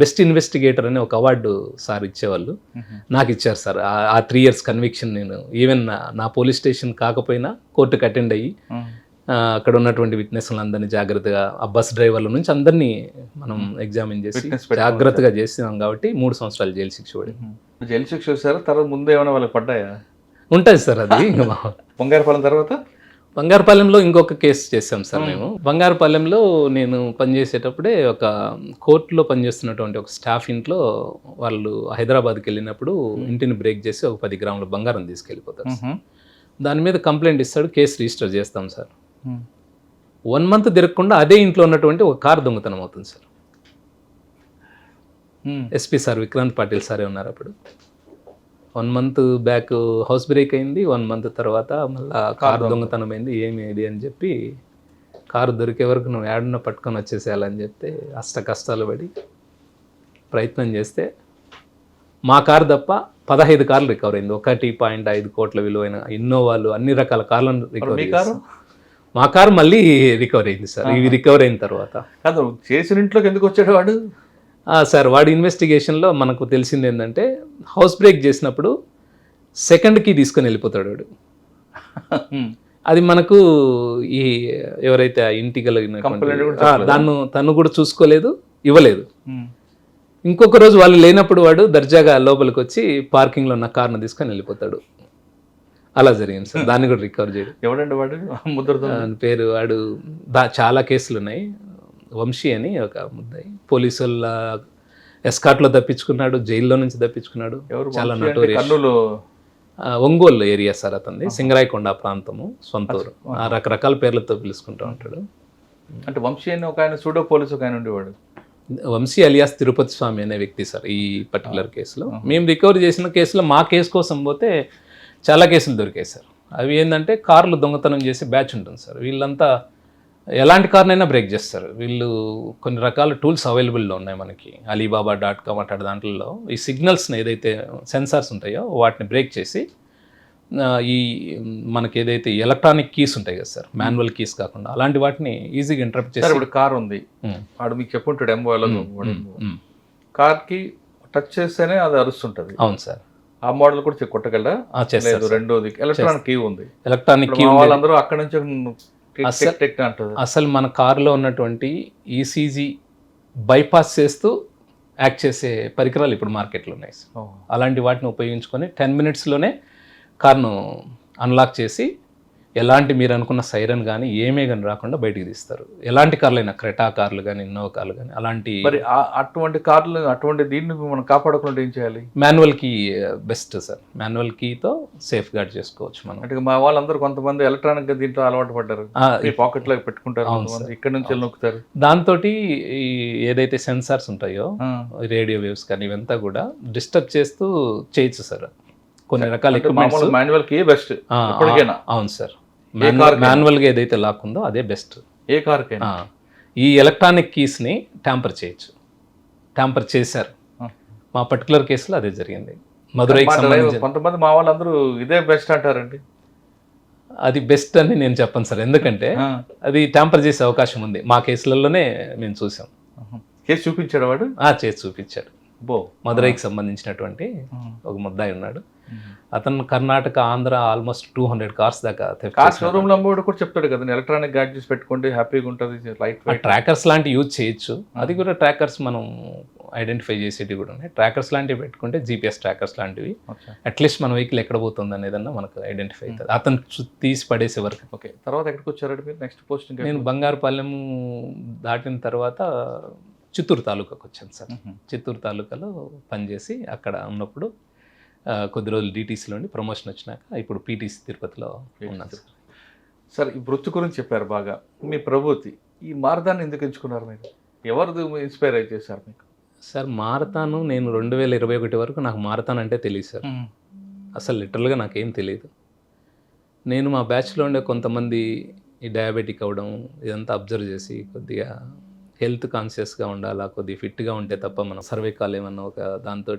బెస్ట్ ఇన్వెస్టిగేటర్ అనే ఒక అవార్డు సార్ ఇచ్చేవాళ్ళు, నాకు ఇచ్చారు సార్. ఆ 3 years కన్విక్షన్ నేను ఈవెన్ నా పోలీస్ స్టేషన్ కాకపోయినా కోర్టుకు అటెండ్ అయ్యి అక్కడ ఉన్నటువంటి విట్నెస్లందరినీ జాగ్రత్తగా, ఆ బస్ డ్రైవర్ల నుంచి అందరినీ మనం ఎగ్జామిన్ చేసి జాగ్రత్తగా చేసినాం కాబట్టి 3 సంవత్సరాలు జైలు శిక్ష పడింది. జైలు శిక్ష వచ్చారా? తర్వాత ముందు ఏమైనా వాళ్ళకి పడ్డాయా? ఉంటుంది సార్ అది. బంగారుపాలెం తర్వాత బంగారుపాలెంలో ఇంకొక కేసు చేసాం సార్ మేము. బంగారుపాలెంలో నేను పనిచేసేటప్పుడే ఒక కోర్టులో పనిచేస్తున్నటువంటి ఒక స్టాఫ్ ఇంట్లో వాళ్ళు హైదరాబాద్కి వెళ్ళినప్పుడు ఇంటిని బ్రేక్ చేసి ఒక 10 grams బంగారం తీసుకెళ్ళిపోతారు. దాని మీద కంప్లైంట్ ఇస్తాడు, కేసు రిజిస్టర్ చేస్తాం సార్. 1 month తిరగకుండా అదే ఇంట్లో ఉన్నటువంటి ఒక కారు దొంగతనం అవుతుంది sir. SP sir Vikrant Patil సారే ఉన్నారు అప్పుడు. 1 month బ్యాక్ హౌస్ బ్రేక్ అయింది, 1 month తర్వాత మళ్ళీ కారు దొంగతనం అయింది. ఏమి అని చెప్పి కారు దొరికే వరకు నువ్వు ఏడున్న పట్టుకొని వచ్చేసేయాలని చెప్తే అష్ట కష్టాలు పడి ప్రయత్నం చేస్తే మా కారు తప్ప 15 కార్లు రికవర్ అయింది. 1.5 కోట్ల విలువైన ఇన్నోవాలు, అన్ని రకాల కార్లను రికవర్ చేశారు. మా కారు మళ్ళీ రికవర్ అయింది సార్. ఇవి రికవర్ అయిన తర్వాత కాదు, చేసిన ఇంట్లోకి ఎందుకు వచ్చాడు వాడు? సార్ వాడి ఇన్వెస్టిగేషన్లో మనకు తెలిసింది ఏంటంటే హౌస్ బ్రేక్ చేసినప్పుడు సెకండ్ కీ తీసుకొని వెళ్ళిపోతాడు వాడు. అది మనకు ఈ ఎవరైతే ఆ ఇంటి కలిగిన తను కూడా చూసుకోలేదు, ఇవ్వలేదు. ఇంకొక రోజు వాళ్ళు లేనప్పుడు వాడు దర్జాగా లోపలికి వచ్చి పార్కింగ్లో ఉన్న కార్ను తీసుకొని వెళ్ళిపోతాడు. అలా జరిగింది సార్. దాన్ని కూడా రికవర్ చేయడం. ఎవడండి వాడు? పేరు వాడు చాలా కేసులు ఉన్నాయి. వంశీ అని ఒక ముద్దాయి, పోలీసు వాళ్ళ ఎస్కాట్లో తప్పించుకున్నాడు, జైల్లో నుంచి తప్పించుకున్నాడు. చాలా నటోరియస్. ఒంగోలు ఏరియా సార్ అతనిది, సింగరాయకొండ ప్రాంతము, సొంతూరు. రకరకాల పేర్లతో పిలుచుకుంటూ ఉంటాడు. అంటే వంశీ అని ఒక ఆయన సూడో పోలీసు ఒక ఆయన ఉండేవాడు. వంశీ అలియాస్ తిరుపతి స్వామి అనే వ్యక్తి సార్ ఈ పర్టికులర్ కేసులో. మేము రికవరీ చేసిన కేసులో మా కేసు కోసం పోతే చాలా కేసులు దొరికాయి సార్. అవి ఏంటంటే కార్లు దొంగతనం చేసే బ్యాచ్ ఉంటుంది సార్. వీళ్ళంతా ఎలాంటి కార్నైనా బ్రేక్ చేస్తారు. వీళ్ళు కొన్ని రకాల టూల్స్ అవైలబుల్లో ఉన్నాయి మనకి, alibaba.com అట్లాంటి దాంట్లో ఈ సిగ్నల్స్ని ఏదైతే సెన్సార్స్ ఉంటాయో వాటిని బ్రేక్ చేసి ఈ మనకి ఏదైతే ఎలక్ట్రానిక్ కీస్ ఉంటాయి కదా సార్, మాన్యువల్ కీస్ కాకుండా, అలాంటి వాటిని ఈజీగా ఇంటరప్ట్ చేసి. ఇప్పుడు కార్ ఉంది, వాడు మీకు చెప్పుంటాడు ఎంబోలో కార్కి టచ్ చేస్తేనే అది అరుస్తుంటుంది. అవును సార్. ఆ మోడల్ కూడా కొట్టగలరా? రెండోది ఎలక్ట్రానిక్ కీ ఉంది. ఎలక్ట్రానిక్ కీ వాళ్ళందరూ అక్కడ నుంచి అసలు మన కారులో ఉన్నటువంటి ఈసీజీ బైపాస్ చేస్తూ యాక్ట్ చేసే పరికరాలు ఇప్పుడు మార్కెట్లో ఉన్నాయి. అలాంటి వాటిని ఉపయోగించుకొని 10 minutesలోనే కార్ను అన్లాక్ చేసి ఎలాంటి మీరు అనుకున్న సైరన్ కానీ ఏమే కానీ రాకుండా బయటికి తీస్తారు. ఎలాంటి కార్లు అయినా క్రెటా కార్లు కానీ ఇన్నోవా కార్లు కానీ అలాంటి మరి అటువంటి కార్లు అటువంటి దీన్ని మనం కాపాడకుండా ఏం చేయాలి? Manual key best sir. Manual కీతో సేఫ్ గార్డ్ చేసుకోవచ్చు మనం. అంటే మా వాళ్ళందరూ కొంతమంది ఎలక్ట్రానిక్ గా దీంట్లో అలవాటు పడ్డారు, మీ పాకెట్ లో పెట్టుకుంటారు, కొంతమంది ఇక్కడ నుంచి వెళ్ళి నొక్కుతారు. దాంతో ఏదైతే సెన్సార్స్ ఉంటాయో రేడియో వేవ్స్ కానీ ఇవంతా కూడా డిస్టర్బ్ చేస్తూ చేయొచ్చు సార్. కొన్ని రకాల ఎక్విప్మెంట్స్ మాన్యువల్ కీ బెస్ట్ ఎప్పటికైనా. అవును సార్, మాన్యువల్గా ఏదైతే లాక్ ఉందో అదే బెస్ట్ ఏ కార్కైనా. ఈ ఎలక్ట్రానిక్ కీస్ని ట్యాంపర్ చేయొచ్చు. ట్యాంపర్ చేశారు, మా పర్టికులర్ కేసులో అదే జరిగింది. మదురైకి సంబంధించి కొంతమంది మా వాళ్ళందరూ ఇదే బెస్ట్ అంటారండి. అది బెస్ట్ అని నేను చెప్పను సార్, ఎందుకంటే అది ట్యాంపర్ చేసే అవకాశం ఉంది. మా కేసులలోనే మేము చూసాం. కేసు చూపించాడు వాడు, చేసి చూపించాడు. మదురైకి సంబంధించినటువంటి ఒక ముద్దాయి ఉన్నాడు. అతను కర్ణాటక, ఆంధ్ర ఆల్మోస్ట్ 200 కార్స్ దాకా షోరూమ్ లో కూడా చెప్తాడు కదా, ఎలక్ట్రానిక్ గ్యాడ్జెట్స్ పెట్టుకుంటే హ్యాపీగా ఉంటుంది, లైట్ వెయిట్. ట్రాకర్స్ లాంటివి యూజ్ చేయొచ్చు. అది కూడా ట్రాకర్స్ మనం ఐడెంటిఫై చేసేవి కూడా ఉన్నాయి. ట్రాకర్స్ లాంటివి పెట్టుకుంటే జీపీఎస్ ట్రాకర్స్ లాంటివి అట్లీస్ట్ మన వెహికల్ ఎక్కడ పోతుంది అనేదన్నా మనకు ఐడెంటిఫై అవుతుంది. అతను తీసి పడేసే వరకు. ఓకే, తర్వాత ఎక్కడికి వచ్చారంటే మీరు నెక్స్ట్ పోస్టింగ్? నేను బంగారుపాలెం దాటిన తర్వాత చిత్తూరు తాలూకాకు వచ్చాను సార్. చిత్తూరు తాలూకాలో పనిచేసి అక్కడ ఉన్నప్పుడు కొద్ది రోజులు డీటీసీలో ఉండి ప్రమోషన్ వచ్చినాక ఇప్పుడు పీటీసీ తిరుపతిలో ఉన్నాను సార్. సార్, ఈ వృత్తి గురించి చెప్పారు బాగా. మీ ప్రభుత్వ ఈ మారథాన్ని ఎందుకు ఎంచుకున్నారు మీరు? ఎవరు ఇన్స్పైర్ అయి చేశారు మీకు? సార్, మారథాను నేను 2021 వరకు నాకు మారథాన్ అంటే తెలియదు సార్. అసలు లిటరల్గా నాకేం తెలియదు. నేను మా బ్యాచ్లో ఉండే కొంతమంది ఈ డయాబెటిక్ అవ్వడం ఇదంతా అబ్జర్వ్ చేసి కొద్దిగా హెల్త్ కాన్షియస్గా ఉండాలా, కొద్దిగా ఫిట్గా ఉంటే తప్ప మనం సర్వైకాల్ ఏమన్నా ఒక దాంతో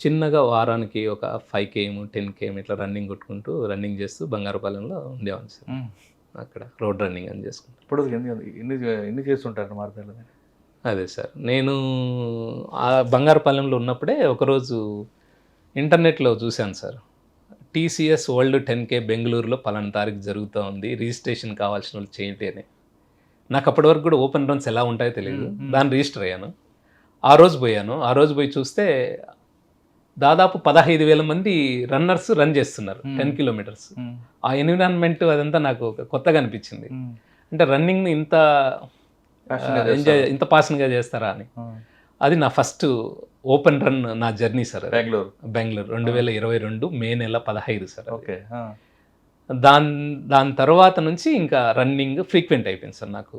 చిన్నగా వారానికి ఒక 5 km 10 km ఇట్లా రన్నింగ్ చేస్తూ బంగారుపాలెంలో ఉండేవాడిని సార్. అక్కడ రోడ్ రన్నింగ్ అని చేసుకుంటాను. ఇప్పుడు ఎన్ని చేస్తుంటారు మారథాన్లో? అదే సార్, నేను ఆ బంగారుపాలెంలో ఉన్నప్పుడే ఒకరోజు ఇంటర్నెట్లో చూశాను సార్, టీసీఎస్ వరల్డ్ 10K బెంగళూరులో పలానా తారీఖు జరుగుతూ ఉంది, రిజిస్ట్రేషన్ కావాల్సిన వాళ్ళు చేయండి అని. నాకు అప్పటి వరకు కూడా ఓపెన్ రన్స్ ఎలా ఉంటాయో తెలియదు. దాన్ని రిజిస్టర్ అయ్యాను. ఆ రోజు పోయి చూస్తే దాదాపు 15,000 మంది రన్నర్స్ రన్ చేస్తున్నారు 10 kilometers. ఆ ఎన్విరాన్మెంట్ అదంతా నాకు కొత్తగా అనిపించింది. అంటే రన్నింగ్ ఇంత ఇంత పాషన్గా చేస్తారా అని. అది నా ఫస్ట్ ఓపెన్ రన్ నా జర్నీ సార్. బెంగళూరు 2022 మే నెల 15 సార్. ఓకే, దాని తర్వాత నుంచి ఇంకా రన్నింగ్ ఫ్రీక్వెంట్ అయిపోయింది సార్. నాకు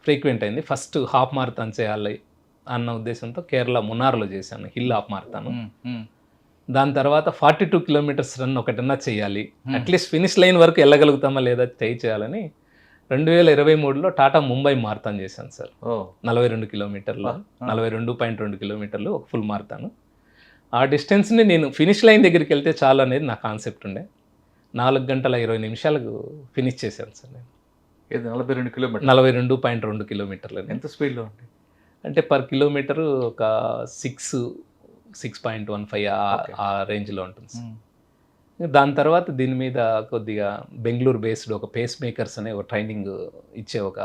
ఫ్రీక్వెంట్ అయింది. ఫస్ట్ హాఫ్ మారథాన్ చేయాలి అన్న ఉద్దేశంతో కేరళ మున్నార్లో చేశాను, హిల్ హాఫ్ మారథాన్. దాని తర్వాత 42 kilometers రన్ ఒకటన్నా చేయాలి, అట్లీస్ట్ ఫినిష్ లైన్ వరకు వెళ్ళగలుగుతామా లేదా చేయాలని 2023లో టాటా ముంబై మారథాన్ చేశాను సార్. 42 kilometers, 42.2 kilometers ఒక ఫుల్ మారథాన్. ఆ డిస్టెన్స్ని నేను ఫినిష్ లైన్ దగ్గరికి వెళ్తే చాలు అనేది నా కాన్సెప్ట్ ఉండే. 4 గంటల 20 నిమిషాలకు ఫినిష్ చేశాను సార్ నేను. 42.2 kilometers. ఎంత స్పీడ్లో ఉంది అంటే పర్ కిలోమీటరు ఒక 6.15 ఆ రేంజ్లో ఉంటుంది సార్. దాని తర్వాత దీని మీద కొద్దిగా బెంగళూరు బేస్డ్ ఒక పేస్ మేకర్స్ అనే ఒక ట్రైనింగ్ ఇచ్చే ఒక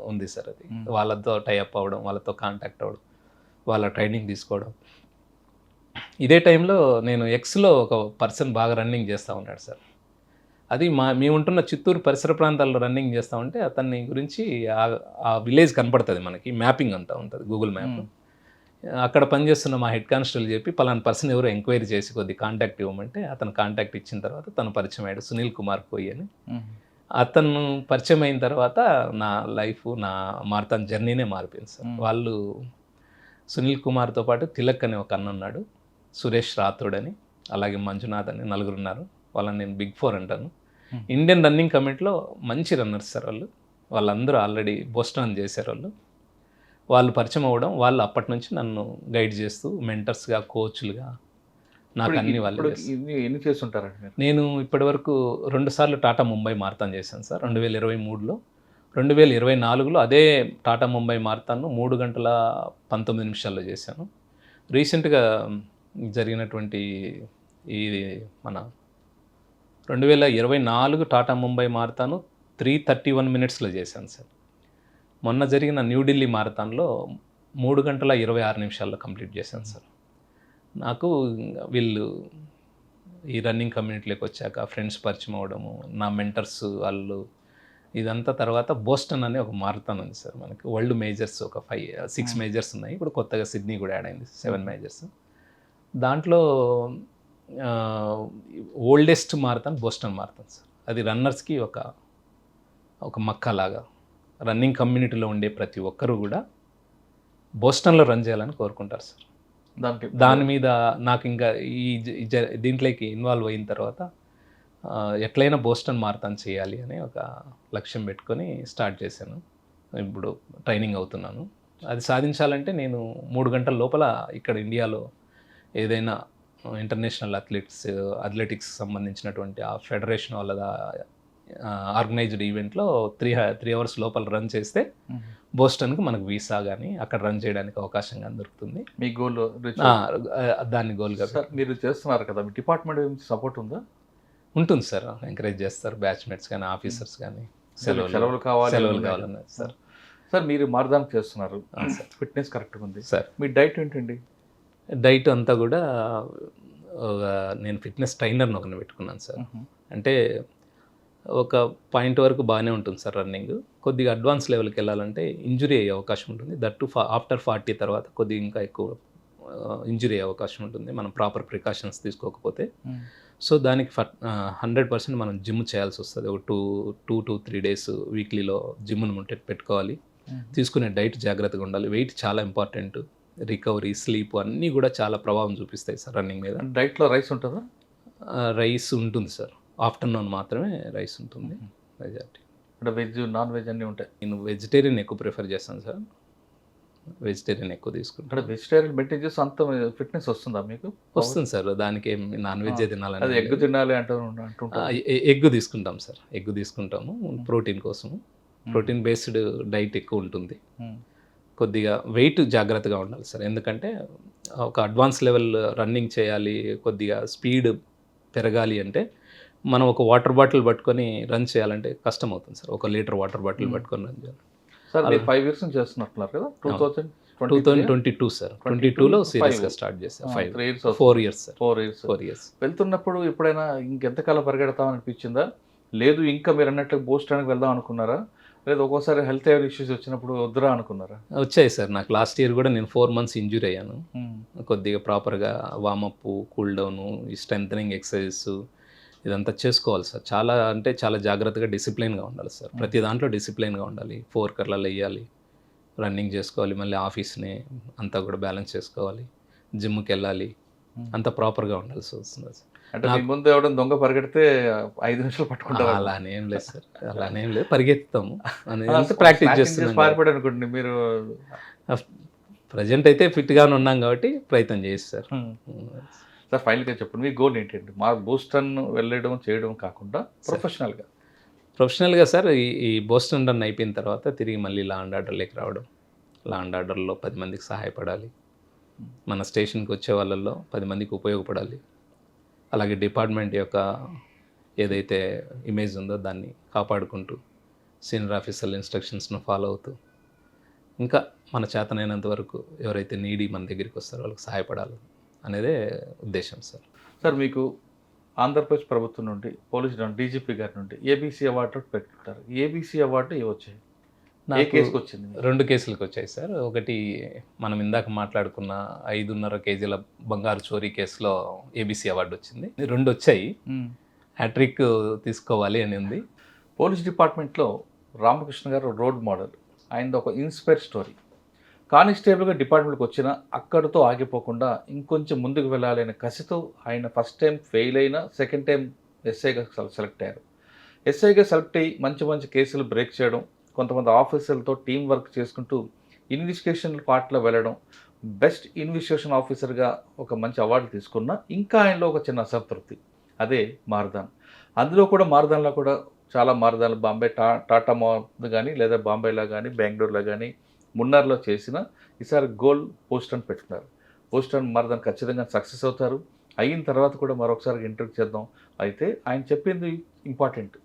ఉంది సార్. అది వాళ్ళతో టైఅప్ అవ్వడం, వాళ్ళతో కాంటాక్ట్ అవ్వడం, వాళ్ళ ట్రైనింగ్ తీసుకోవడం. ఇదే టైంలో నేను ఎక్స్లో ఒక పర్సన్ బాగా రన్నింగ్ చేస్తూ ఉన్నాడు సార్. అది మేము ఉంటున్న చిత్తూరు పరిసర ప్రాంతాల్లో రన్నింగ్ చేస్తూ ఉంటే అతన్ని గురించి ఆ విలేజ్ కనపడుతుంది మనకి, మ్యాపింగ్ అంతా ఉంటుంది గూగుల్ మ్యాప్. అక్కడ పనిచేస్తున్న మా హెడ్ కానిస్టేబుల్ చెప్పి పలానా పర్సన్ ఎవరో ఎంక్వైరీ చేసి కొద్ది కాంటాక్ట్ ఇవ్వమంటే అతను కాంటాక్ట్ ఇచ్చిన తర్వాత తను పరిచయం అయ్యాడు, సునీల్ కుమార్ కోయి అని. అతను పరిచయం అయిన తర్వాత నా లైఫ్, నా మారథాన్ జర్నీనే మారిపోయింది సార్. వాళ్ళు సునీల్ కుమార్తో పాటు తిలక్ అనే ఒక అన్న ఉన్నాడు, సురేష్ రాథోడ్ అని, అలాగే మంజునాథ్ అని, 4 ఉన్నారు. వాళ్ళని నేను బిగ్ 4 అంటాను. ఇండియన్ రన్నింగ్ కమిటీలో మంచి రన్నర్స్ సార్ వాళ్ళు. వాళ్ళందరూ ఆల్రెడీ బోస్టన్ చేశారు. వాళ్ళు పరిచయం అవ్వడం, వాళ్ళు అప్పటి నుంచి నన్ను గైడ్ చేస్తూ మెంటర్స్గా, కోచ్లుగా నాకు అన్ని వాళ్ళు. ఎన్ని చేస్తుంటారండి? నేను ఇప్పటివరకు 2 సార్లు టాటా ముంబై మారథాన్ చేశాను సార్. 2023లో, 2024లో అదే టాటా ముంబై మారథాన్ను 3 గంటల 19 నిమిషాల్లో చేశాను. రీసెంట్గా జరిగినటువంటి ఇది మన 2024 టాటా ముంబై మారథాను 3:31 minutesలో చేశాను సార్. మొన్న జరిగిన న్యూఢిల్లీ మారథాన్లో 3 గంటల 26 నిమిషాల్లో కంప్లీట్ చేశాను సార్. నాకు వీళ్ళు ఈ రన్నింగ్ కమ్యూనిటీలోకి వచ్చాక ఫ్రెండ్స్ పరిచయం అవ్వడము, నా మెంటర్స్ వాళ్ళు, ఇదంతా తర్వాత బోస్టన్ అనే ఒక మారథాన్ ఉంది సార్ మనకి. వరల్డ్ మేజర్స్ ఒక 6 మేజర్స్ ఉన్నాయి. ఇప్పుడు కొత్తగా సిడ్నీ కూడా యాడ్ అయింది, 7 మేజర్స్. దాంట్లో oldest marathon Boston marathon sir. అది రన్నర్స్కి ఒక మక్కలాగా. రన్నింగ్ కమ్యూనిటీలో ఉండే ప్రతి ఒక్కరు కూడా బోస్టన్లో రన్ చేయాలని కోరుకుంటారు సార్. దాని మీద నాకు ఇంకా దీంట్లోకి ఇన్వాల్వ్ అయిన తర్వాత ఎట్లయినా బోస్టన్ మారథాన్ చేయాలి అని ఒక లక్ష్యం పెట్టుకొని స్టార్ట్ చేశాను. ఇప్పుడు ట్రైనింగ్ అవుతున్నాను. అది సాధించాలంటే నేను 3 గంటల లోపల ఇక్కడ ఇండియాలో ఏదైనా ఇంటర్నేషనల్ అథ్లెటిక్స్ సంబంధించినటువంటి ఆ ఫెడరేషన్ వాళ్ళ ఆర్గనైజ్డ్ ఈవెంట్లో 3 అవర్స్ లోపల రన్ చేస్తే బోస్టన్కి మనకు వీసా కానీ అక్కడ రన్ చేయడానికి అవకాశం కానీ దొరుకుతుంది. మీ గోల్ దాన్ని గోల్గా మీరు చేస్తున్నారు కదా, మీ డిపార్ట్మెంట్ నుంచి సపోర్ట్ ఉందా? ఉంటుంది సార్, ఎంకరేజ్ చేస్తారు బ్యాచ్మేట్స్ కానీ ఆఫీసర్స్ కానీ. సెలవులు కావాలన్నారు సార్. సార్ మీరు మారథాన్ చేస్తున్నారు, ఫిట్నెస్ కరెక్ట్గా ఉంది సార్. మీ డైట్ ఏంటండి? డైట్ అంతా కూడా నేను ఫిట్నెస్ ట్రైనర్ని ఒకరిని పెట్టుకున్నాను సార్. అంటే ఒక పాయింట్ వరకు బాగానే ఉంటుంది సార్ రన్నింగ్. కొద్దిగా అడ్వాన్స్ లెవెల్కి వెళ్ళాలంటే ఇంజురీ అయ్యే అవకాశం ఉంటుంది. దట్టు ఆఫ్టర్ 40 తర్వాత కొద్దిగా ఇంకా ఎక్కువ ఇంజురీ అయ్యే అవకాశం ఉంటుంది మనం ప్రాపర్ ప్రికాషన్స్ తీసుకోకపోతే. సో దానికి 100% మనం జిమ్ చేయాల్సి వస్తుంది. ఒక 2 to 3 days వీక్లీలో జిమ్ను పెట్టుకోవాలి. తీసుకునే డైట్ జాగ్రత్తగా ఉండాలి. వెయిట్ చాలా ఇంపార్టెంట్. రికవరీ, స్లీప్ అన్నీ కూడా చాలా ప్రభావం చూపిస్తాయి సార్ రన్నింగ్ మీద. డైట్లో రైస్ ఉంటుందా? రైస్ ఉంటుంది సార్, ఆఫ్టర్నూన్ మాత్రమే రైస్ ఉంటుంది మెజారిటీ. అంటే వెజ్, నాన్ వెజ్ అన్నీ ఉంటాయి. నేను వెజిటేరియన్ ఎక్కువ ప్రిఫర్ చేస్తాను సార్. వెజిటేరియన్ ఎక్కువ తీసుకుంటాను. అంటే వెజిటేరియన్ మెయింటైన్ చేస్తే అంత ఫిట్నెస్ వస్తుందా మీకు? వస్తుంది సార్. దానికి ఏం నాన్ వెజ్ తినాలని, ఎగ్ తినాలి అంటుంటారు. ఎగ్ తీసుకుంటాం సార్. ఎగ్ తీసుకుంటాము ప్రోటీన్ కోసము. ప్రోటీన్ బేస్డ్ డైట్ ఎక్కువ ఉంటుంది. కొద్దిగా వెయిట్ జాగ్రత్తగా ఉండాలి సార్. ఎందుకంటే ఒక అడ్వాన్స్ లెవెల్ రన్నింగ్ చేయాలి, కొద్దిగా స్పీడ్ పెరగాలి అంటే మనం ఒక వాటర్ బాటిల్ పట్టుకొని రన్ చేయాలంటే కష్టం అవుతుంది సార్. 1 లీటర్ వాటర్ బాటిల్ పట్టుకొని రన్ చేయాలి సార్. మీరు 5 years నుంచి చేస్తున్నట్టున్నారు కదా? 2022 సార్. 22లో సీరియస్గా స్టార్ట్ చేశాను. 4 years సార్. 4 years వెళ్తున్నప్పుడు ఎప్పుడైనా ఇంకెంతకాలం పరిగెడతామని అనిపించిందా? లేదు ఇంకా మీరు అన్నట్లు బోస్టన్కి వెళ్దాం అనుకున్నారా? లేదు ఒక్కోసారి హెల్త్ ఇష్యూస్ వచ్చినప్పుడు వద్దురా అనుకున్నారా? వచ్చాయి సార్. నాకు లాస్ట్ ఇయర్ కూడా నేను 4 months ఇంజూరీ అయ్యాను. కొద్దిగా ప్రాపర్గా వార్మప్, కూల్ డౌన్, ఈ స్ట్రెంథనింగ్ ఎక్సర్సైజెస్ ఇదంతా చేసుకోవాలి సార్. చాలా అంటే చాలా జాగ్రత్తగా డిసిప్లైన్గా ఉండాలి సార్. ప్రతి దాంట్లో డిసిప్లైన్గా ఉండాలి. 4 కర్లలో వేయాలి, రన్నింగ్ చేసుకోవాలి, మళ్ళీ ఆఫీస్ని అంతా కూడా బ్యాలెన్స్ చేసుకోవాలి, జిమ్కి వెళ్ళాలి, అంతా ప్రాపర్గా ఉండాల్సి వస్తుంది సార్. అంటే మీ ముందు ఎవడం దొంగ పరిగెడితే 5 నిమిషాలు పట్టుకుంటారు? అలానేం లేదు సార్, అలానేం లేదు. పరిగెత్తాము అనేది ప్రాక్టీస్ చేస్తున్నాం అనుకోండి. మీరు ప్రజెంట్ అయితే ఫిట్గానే ఉన్నాం కాబట్టి ప్రయత్నం చేసి సార్. సార్ ఫైనల్గా చెప్పండి, మీ గోల్ ఏంటండి? మా బోస్టన్ వెళ్ళడం చేయడం కాకుండా ప్రొఫెషనల్గా సార్ ఈ బోస్టన్ రన్ అయిపోయిన తర్వాత తిరిగి మళ్ళీ లా అండ్ ఆర్డర్లోకి రావడం, లా అండ్ ఆర్డర్లో 10 మందికి సహాయపడాలి, మన స్టేషన్కి వచ్చే వాళ్ళల్లో 10 మందికి ఉపయోగపడాలి, అలాగే డిపార్ట్మెంట్ యొక్క ఏదైతే ఇమేజ్ ఉందో దాన్ని కాపాడుకుంటూ సీనియర్ ఆఫీసర్ల ఇన్స్ట్రక్షన్స్ను ఫాలో అవుతూ ఇంకా మన చేతనైనంత వరకు ఎవరైతే నీడీ మన దగ్గరికి వస్తారో వాళ్ళకి సహాయపడాలి అనేదే ఉద్దేశం సార్. సార్ మీకు ఆంధ్రప్రదేశ్ ప్రభుత్వం నుండి పోలీస్ డీజీపీ గారి నుండి ఏబీసీ అవార్డు పెట్టుకుంటారు. ఏబీసీ అవార్డు ఇవ్వచ్చు. ఏ కేసుకి వచ్చింది? 2 కేసులకు వచ్చాయి సార్. ఒకటి మనం ఇందాక మాట్లాడుకున్న 5.5 kg బంగారు చోరీ కేసులో ఏబీసీ అవార్డు వచ్చింది. 2 వచ్చాయి. హ్యాట్రిక్ తీసుకోవాలి అని ఉంది. పోలీస్ డిపార్ట్మెంట్లో రామకృష్ణ గారు రోడ్ మోడల్. ఆయనది ఒక ఇన్స్పైర్ స్టోరీ. కానిస్టేబుల్గా డిపార్ట్మెంట్కి వచ్చిన అక్కడితో ఆగిపోకుండా ఇంకొంచెం ముందుకు వెళ్ళాలి అనే కసితో ఆయన ఫస్ట్ టైం ఫెయిల్ అయినా సెకండ్ టైం ఎస్ఐగా సెలెక్ట్ అయ్యారు. ఎస్ఐగా సెలెక్ట్ అయ్యి మంచి మంచి కేసులు బ్రేక్ చేయడం, కొంతమంది ఆఫీసర్లతో టీం వర్క్ చేసుకుంటూ ఇన్వెస్టిగేషన్ పార్ట్లో వెళ్ళడం, బెస్ట్ ఇన్వెస్టిగేషన్ ఆఫీసర్గా ఒక మంచి అవార్డు తీసుకున్న ఇంకా ఆయనలో ఒక చిన్న అసంతృప్తి, అదే మారథాన్. అందులో కూడా మారథాన్లో కూడా చాలా మారథాన్లు బాంబే టాటా మాల్ కానీ లేదా బాంబేలో కానీ బెంగళూరులో కానీ మున్నార్లో చేసిన ఈసారి గోల్ బోస్టన్ పెట్టుకున్నారు. బోస్టన్ మారథాన్ ఖచ్చితంగా సక్సెస్ అవుతారు. అయిన తర్వాత కూడా మరొకసారి ఇంటర్వ్యూ చేద్దాం. అయితే ఆయన చెప్పింది ఇంపార్టెంట్.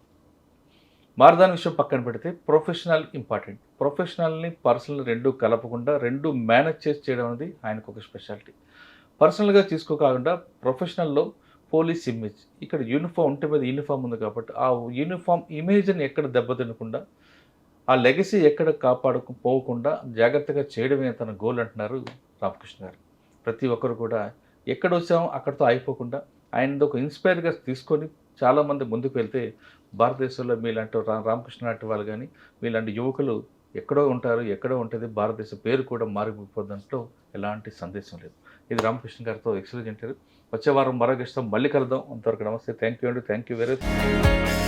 మారథాన్ విషయం పక్కన పెడితే ప్రొఫెషనల్ ఇంపార్టెంట్. ప్రొఫెషనల్ని పర్సనల్ రెండు కలపకుండా రెండు మేనేజ్ చేసి చేయడం అనేది ఆయనకు ఒక స్పెషాలిటీ. పర్సనల్గా తీసుకోకుండా ప్రొఫెషనల్లో పోలీస్ ఇమేజ్. ఇక్కడ యూనిఫామ్ ఒంటి మీద యూనిఫామ్ ఉంది కాబట్టి ఆ యూనిఫామ్ ఇమేజ్ని ఎక్కడ దెబ్బతినకుండా, ఆ లెగసీ ఎక్కడ పోకుండా జాగ్రత్తగా చేయడమే తన గోల్ అంటున్నారు రామకృష్ణ గారు. ప్రతి ఒక్కరు కూడా ఎక్కడ వచ్చామో అక్కడితో అయిపోకుండా ఆయనది ఒక ఇన్స్పైర్గా తీసుకొని చాలామంది ముందుకు వెళ్తే భారతదేశంలో మీలాంటి రామకృష్ణ లాంటి వాళ్ళు కానీ మీలాంటి యువకులు ఎక్కడో ఉంటారు, ఎక్కడో ఉంటుంది, భారతదేశ పేరు కూడా మారిపోతుందంట్లో ఎలాంటి సందేశం లేదు. ఇది రామకృష్ణ గారితో ఎక్స్క్లూజివ్ ఇంటర్వ్యూ. వచ్చే వారం మరో గెస్ట్తో మళ్ళీ కలుద్దాం. అంతవరకు నమస్తే. థ్యాంక్ యూ అండి. Thank you very much.